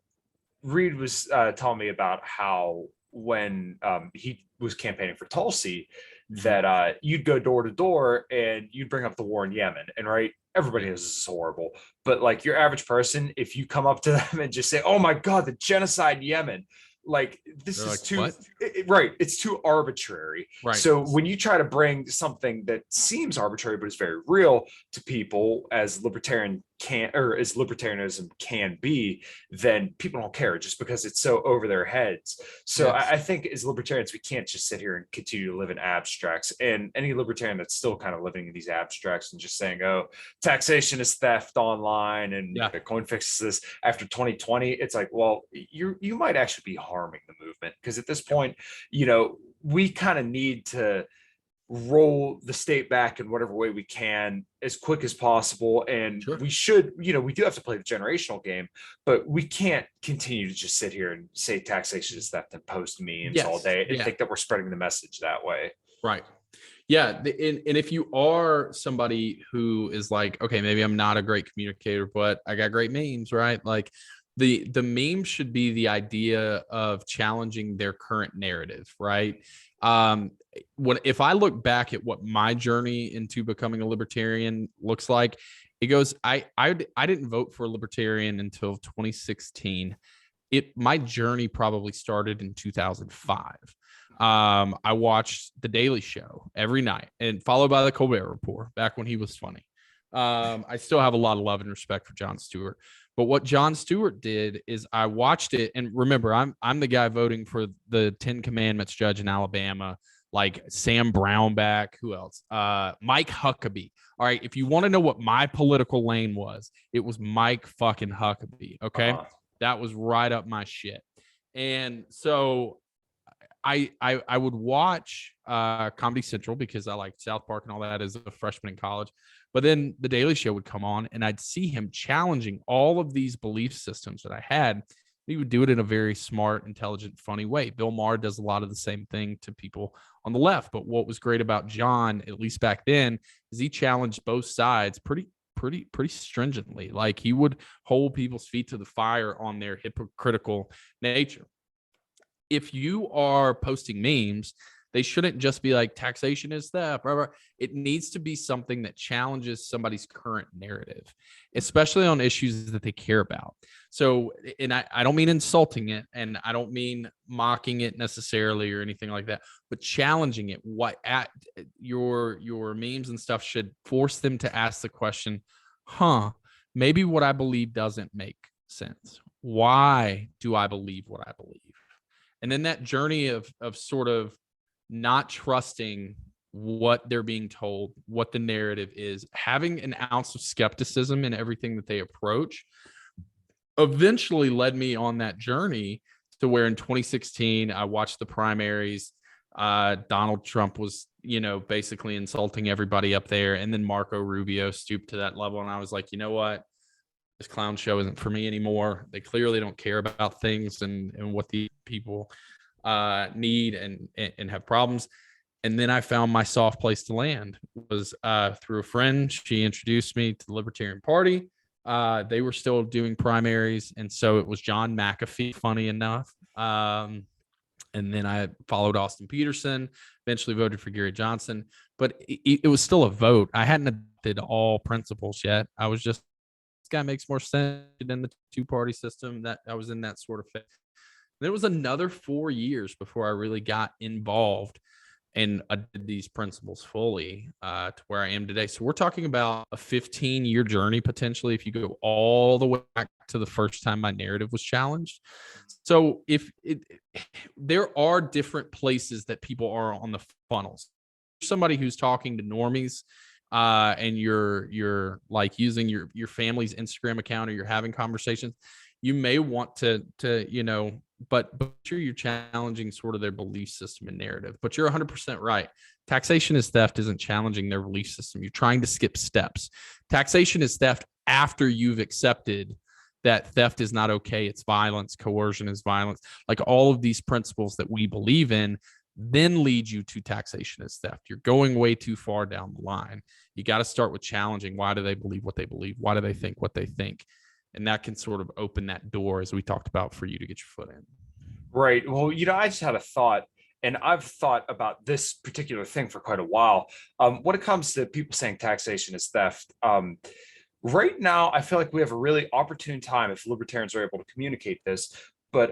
Reed was telling me about how when he was campaigning for Tulsi, that you'd go door to door and you'd bring up the war in Yemen, and right, everybody knows this is horrible, but like your average person, if you come up to them and just say, "Oh my God, the genocide in Yemen," like this is too right, it's too arbitrary. Right. So when you try to bring something that seems arbitrary but is very real to people, as libertarianism can be, then people don't care just because it's so over their heads. So I think as libertarians, we can't just sit here and continue to live in abstracts. And any libertarian that's still kind of living in these abstracts and just saying, "Oh, taxation is theft online and Bitcoin fixes this," after 2020, it's like, well, you might actually be harming the movement, because at this point, we kind of need to roll the state back in whatever way we can as quick as possible. And we should, we do have to play the generational game, but we can't continue to just sit here and say taxation is theft and post memes all day and think that we're spreading the message that way.
Right. Yeah. And if you are somebody who is like, okay, maybe I'm not a great communicator, but I got great memes, right? Like the meme should be the idea of challenging their current narrative, right? If I look back at what my journey into becoming a libertarian looks like, it goes, I didn't vote for a libertarian until 2016. My journey probably started in 2005. I watched The Daily Show every night, and followed by The Colbert Report back when he was funny. I still have a lot of love and respect for Jon Stewart. But what Jon Stewart did is I watched it, and remember, I'm the guy voting for the 10 Commandments judge in Alabama, like Sam Brownback. Who else? Mike Huckabee. All right, if you want to know what my political lane was, it was Mike fucking Huckabee. Okay, that was right up my shit. And so I would watch Comedy Central because I liked South Park and all that as a freshman in college. But then The Daily Show would come on and I'd see him challenging all of these belief systems that I had. He would do it in a very smart, intelligent, funny way. Bill Maher does a lot of the same thing to people on the left. But what was great about John, at least back then, is he challenged both sides pretty stringently. Like he would hold people's feet to the fire on their hypocritical nature. If you are posting memes, they shouldn't just be like taxation is theft. Blah, blah. It needs to be something that challenges somebody's current narrative, especially on issues that they care about. So, and I don't mean insulting it, and I don't mean mocking it necessarily or anything like that, but challenging it. What at your memes and stuff should force them to ask the question, maybe what I believe doesn't make sense. Why do I believe what I believe? And then that journey of sort of not trusting what they're being told, what the narrative is, having an ounce of skepticism in everything that they approach, eventually led me on that journey to where in 2016, I watched the primaries. Donald Trump was, basically insulting everybody up there. And then Marco Rubio stooped to that level. And I was like, you know what? This clown show isn't for me anymore. They clearly don't care about things and what the people need and have problems. And then I found my soft place to land was through a friend. She introduced me to the Libertarian Party. They were still doing primaries. And so it was John McAfee, funny enough. And then I followed Austin Peterson, eventually voted for Gary Johnson. But it was still a vote. I hadn't adopted all principles yet. I was just, guy makes more sense than the two-party system. That I was in that sort of phase. There was another 4 years before I really got involved and I did these principles fully to where I am today. So we're talking about a 15-year journey potentially if you go all the way back to the first time my narrative was challenged. So there are different places that people are on the funnels. Somebody who's talking to normies and you're like using your family's Instagram account or you're having conversations, you may want to but you're challenging sort of their belief system and narrative. But you're 100% right. Taxation is theft isn't challenging their belief system. You're trying to skip steps. Taxation is theft after you've accepted that theft is not okay. It's violence. Coercion is violence. Like all of these principles that we believe in then lead you to taxation as theft. You're going way too far down the line. You got to start with challenging. Why do they believe what they believe? Why do they think what they think? And that can sort of open that door, as we talked about, for you to get your foot in.
Right. Well, I just had a thought, and I've thought about this particular thing for quite a while. When it comes to people saying taxation is theft, right now, I feel like we have a really opportune time if libertarians are able to communicate this. But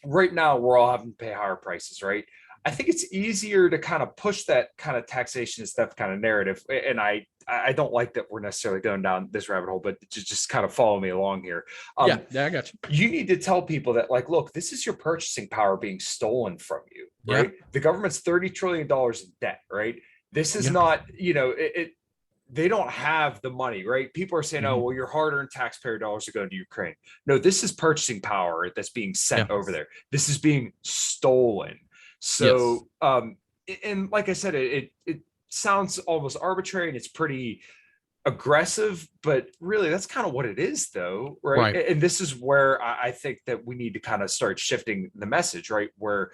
right now, we're all having to pay higher prices, right? I think it's easier to kind of push that kind of taxation is theft kind of narrative. And I don't like that we're necessarily going down this rabbit hole, but just kind of follow me along here.
Yeah, I got you.
You need to tell people that, like, look, this is your purchasing power being stolen from you, right? Yeah. The government's $30 trillion in debt, right? This is not, they don't have the money, right? People are saying, oh, well, your hard-earned taxpayer dollars are going to Ukraine. No, this is purchasing power that's being sent over there. This is being stolen. So, and like I said, it sounds almost arbitrary and it's pretty aggressive, but really that's kind of what it is though, right? And this is where I think that we need to kind of start shifting the message, right? Where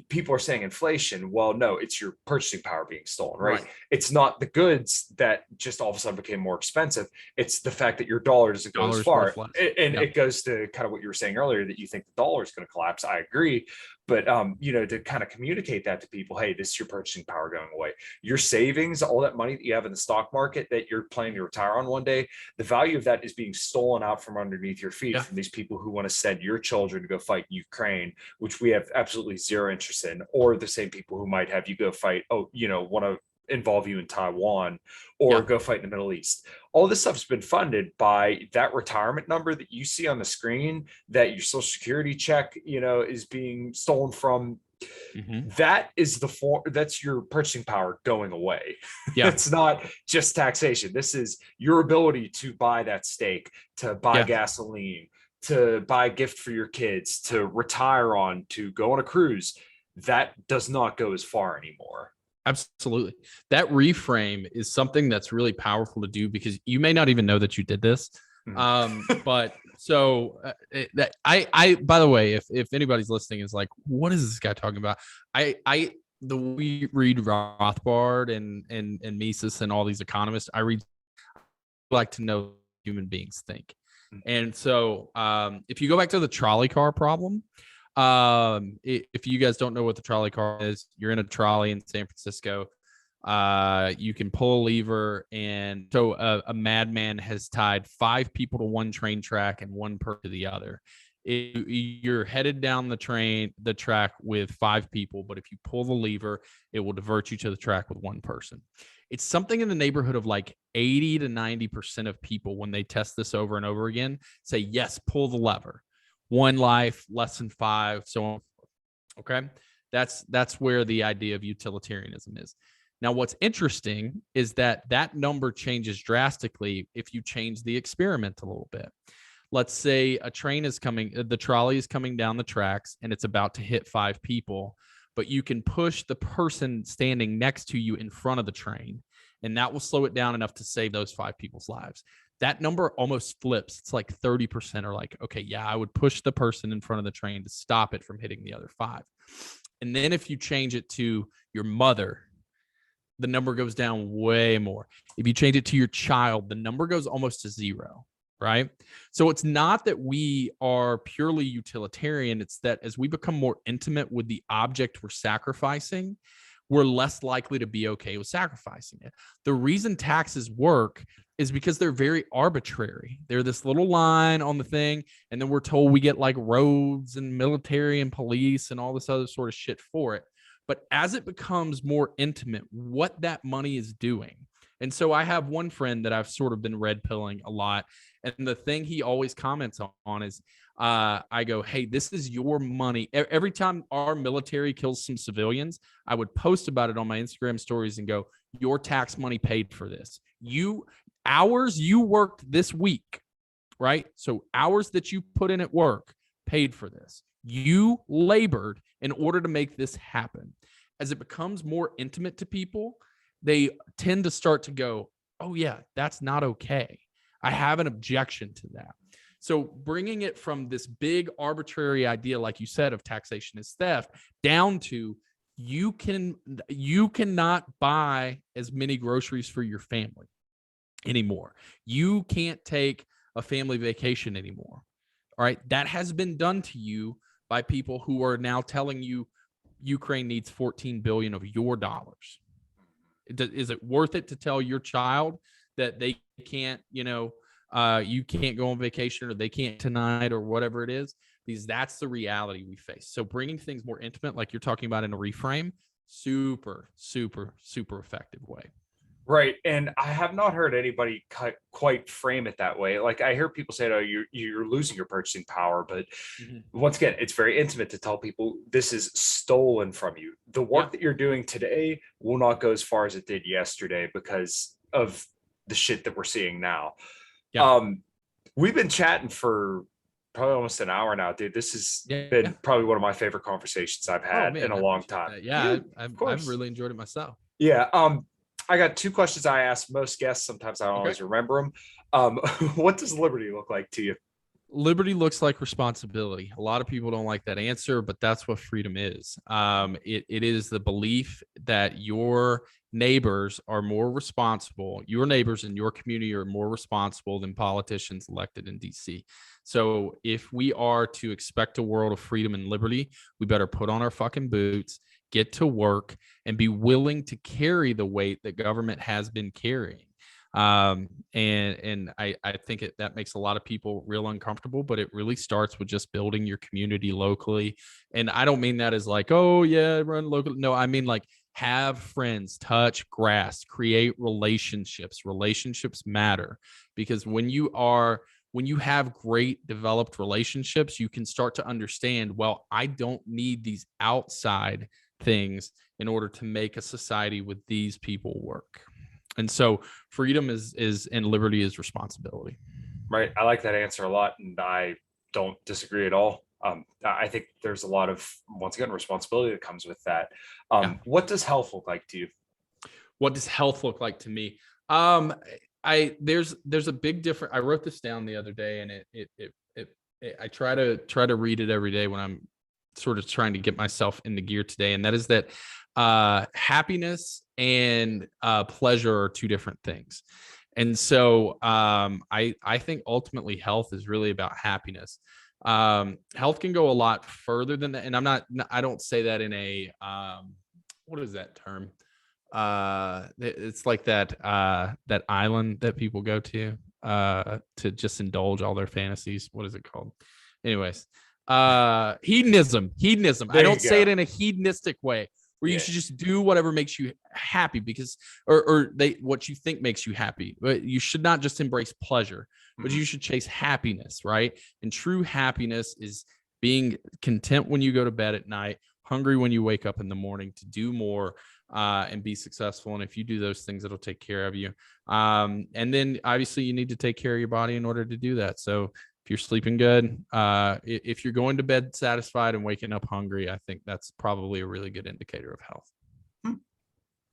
people are saying inflation. Well, no, it's your purchasing power being stolen, right? It's not the goods that just all of a sudden became more expensive. It's the fact that your dollar doesn't go as far. And it goes to kind of what you were saying earlier, that you think the dollar is going to collapse. I agree. But, to kind of communicate that to people, hey, this is your purchasing power going away. Your savings, all that money that you have in the stock market that you're planning to retire on one day, the value of that is being stolen out from underneath your feet from these people who want to send your children to go fight in Ukraine, which we have absolutely zero interest in, or the same people who might have you go fight, want to involve you in Taiwan or go fight in the Middle East. All this stuff's been funded by that retirement number that you see on the screen, that your social security check, is being stolen from. That is that's your purchasing power going away. It's not just taxation. This is your ability to buy that steak, to buy gasoline, to buy a gift for your kids, to retire on, to go on a cruise. that does not go as far anymore.
Absolutely. That reframe is something that's really powerful to do, because you may not even know that you did this. But so that by the way, if anybody's listening is like, what is this guy talking about? We read Rothbard and Mises and all these economists. Like to know human beings think. And so if you go back to the trolley car problem, if you guys don't know what the trolley car is, you're in a trolley in San Francisco. You can pull a lever, and so a madman has tied 5 people to one train track and 1 person to the other. You're headed down the track with 5 people, but if you pull the lever, it will divert you to the track with 1 person. It's something in the neighborhood of like 80 to 90% of people, when they test this over and over again, say, yes, pull the lever. 1 life, less than 5, so on. Okay. That's where the idea of utilitarianism is. Now, what's interesting is that number changes drastically if you change the experiment a little bit. Let's say a train is coming, the trolley is coming down the tracks, and it's about to hit 5 people, but you can push the person standing next to you in front of the train, and that will slow it down enough to save those 5 people's lives. That number almost flips. It's like 30% are like, okay, yeah, I would push the person in front of the train to stop it from hitting the other 5. And then if you change it to your mother, the number goes down way more. If you change it to your child, the number goes almost to 0, right? So it's not that we are purely utilitarian. It's that as we become more intimate with the object we're sacrificing, we're less likely to be okay with sacrificing it. The reason taxes work is because they're very arbitrary. They're this little line on the thing, and then we're told we get like roads and military and police and all this other sort of shit for it. But as it becomes more intimate, what that money is doing. And so I have one friend that I've sort of been red pilling a lot. And the thing he always comments on is, I go, hey, this is your money. Every time our military kills some civilians, I would post about it on my Instagram stories and go, your tax money paid for this. Hours you worked this week, right? So hours that you put in at work paid for this. You labored in order to make this happen. As it becomes more intimate to people, they tend to start to go, oh yeah, that's not okay. I have an objection to that. So bringing it from this big arbitrary idea, like you said, of taxation is theft, down to you cannot buy as many groceries for your family anymore. You can't take a family vacation anymore. All right. That has been done to you by people who are now telling you Ukraine needs 14 billion of your dollars. Is it worth it to tell your child that they can't, you can't go on vacation, or they can't tonight, or whatever it is? Because that's the reality we face. So bringing things more intimate, like you're talking about in a reframe, super, super, super effective way.
Right. And I have not heard anybody quite frame it that way. Like, I hear people say, oh, you're losing your purchasing power. But once again, it's very intimate to tell people this is stolen from you. The work that you're doing today will not go as far as it did yesterday because of the shit that we're seeing now. We've been chatting for probably almost an hour now, dude. This has been probably one of my favorite conversations I've had in a long time.
I've really enjoyed it myself.
I got 2 questions I ask most guests. Sometimes I don't always remember them. What does liberty look like to you?
Liberty looks like responsibility. A lot of people don't like that answer, but that's what freedom is. It is the belief that your neighbors are more responsible. Your neighbors in your community are more responsible than politicians elected in DC. So if we are to expect a world of freedom and liberty, we better put on our fucking boots, get to work, and be willing to carry the weight that government has been carrying. And I think that makes a lot of people real uncomfortable, but it really starts with just building your community locally. And I don't mean that as like, oh yeah, run local. No, I mean like have friends, touch grass, create relationships. Relationships matter, because when you have great developed relationships, you can start to understand, well, I don't need these outside things in order to make a society with these people work. And so freedom is and liberty is responsibility.
Right. I like that answer a lot, and I don't disagree at all. I think there's a lot of, once again, responsibility that comes with that.
Yeah.
What does health look like to you?
What does health look like to me? There's a big difference. I wrote this down the other day, and I try to read it every day when I'm sort of trying to get myself in the gear today. And that is that happiness and pleasure are two different things. And so I think ultimately health is really about happiness. Health can go a lot further than that. And I don't say that in a, what is that term? It's like that island that people go to just indulge all their fantasies. What is it called? Anyways, hedonism.
There
I
you
don't say
go.
it in a hedonistic way where you
Yeah.
should just do whatever makes you happy because what you think makes you happy. But you should not just embrace pleasure, but you should chase happiness, right? And true happiness is being content when you go to bed at night, hungry when you wake up in the morning to do more and be successful. And if you do those things, it'll take care of you. And then obviously you need to take care of your body in order to do that. So if you're sleeping good, if you're going to bed satisfied and waking up hungry, I think that's probably a really good indicator of health.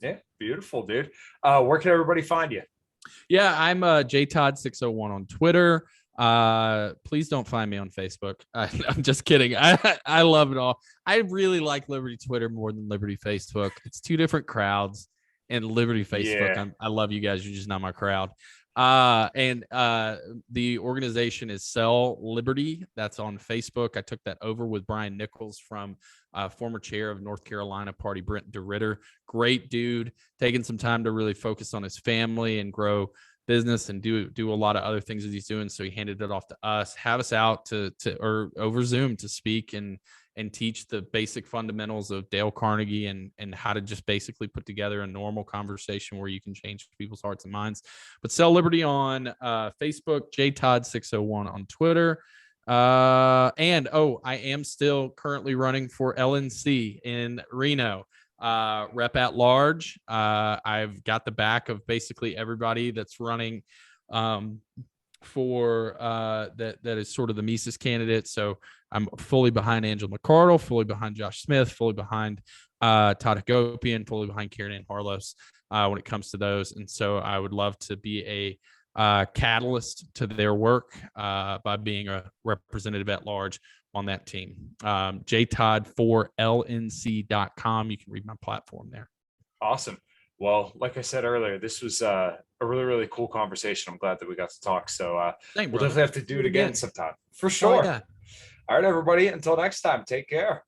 Yeah, beautiful, dude. Where can everybody find you?
Yeah, I'm JTodd601 on Twitter. Please don't find me on Facebook. I'm just kidding. I love it all. I really like Liberty Twitter more than Liberty Facebook. It's two different crowds. And Liberty Facebook,
Yeah.
I love you guys. You're just not my crowd. And the organization is Sell Liberty. That's on Facebook. I took that over with Brian Nichols from former chair of North Carolina Party, Brent DeRitter. Great dude, taking some time to really focus on his family and grow business and do a lot of other things that he's doing. So he handed it off to us, have us out or over Zoom to speak and teach the basic fundamentals of Dale Carnegie and how to just basically put together a normal conversation where you can change people's hearts and minds. But Sell Liberty on Facebook, JTodd601 on Twitter. I am still currently running for LNC in Reno. Rep at large. I've got the back of basically everybody that's running for that is sort of the Mises candidate. So I'm fully behind Angela McCardle, fully behind Josh Smith, fully behind Todd Hagopian, fully behind Karen Ann Harlos when it comes to those. And so I would love to be a catalyst to their work by being a representative at large on that team. JTodd4LNC.com. You can read my platform there.
Awesome. Well, like I said earlier, this was a really, really cool conversation. I'm glad that we got to talk. So we'll definitely have to do it again sometime. For sure.
Oh, yeah.
All right, everybody. Until next time, take care.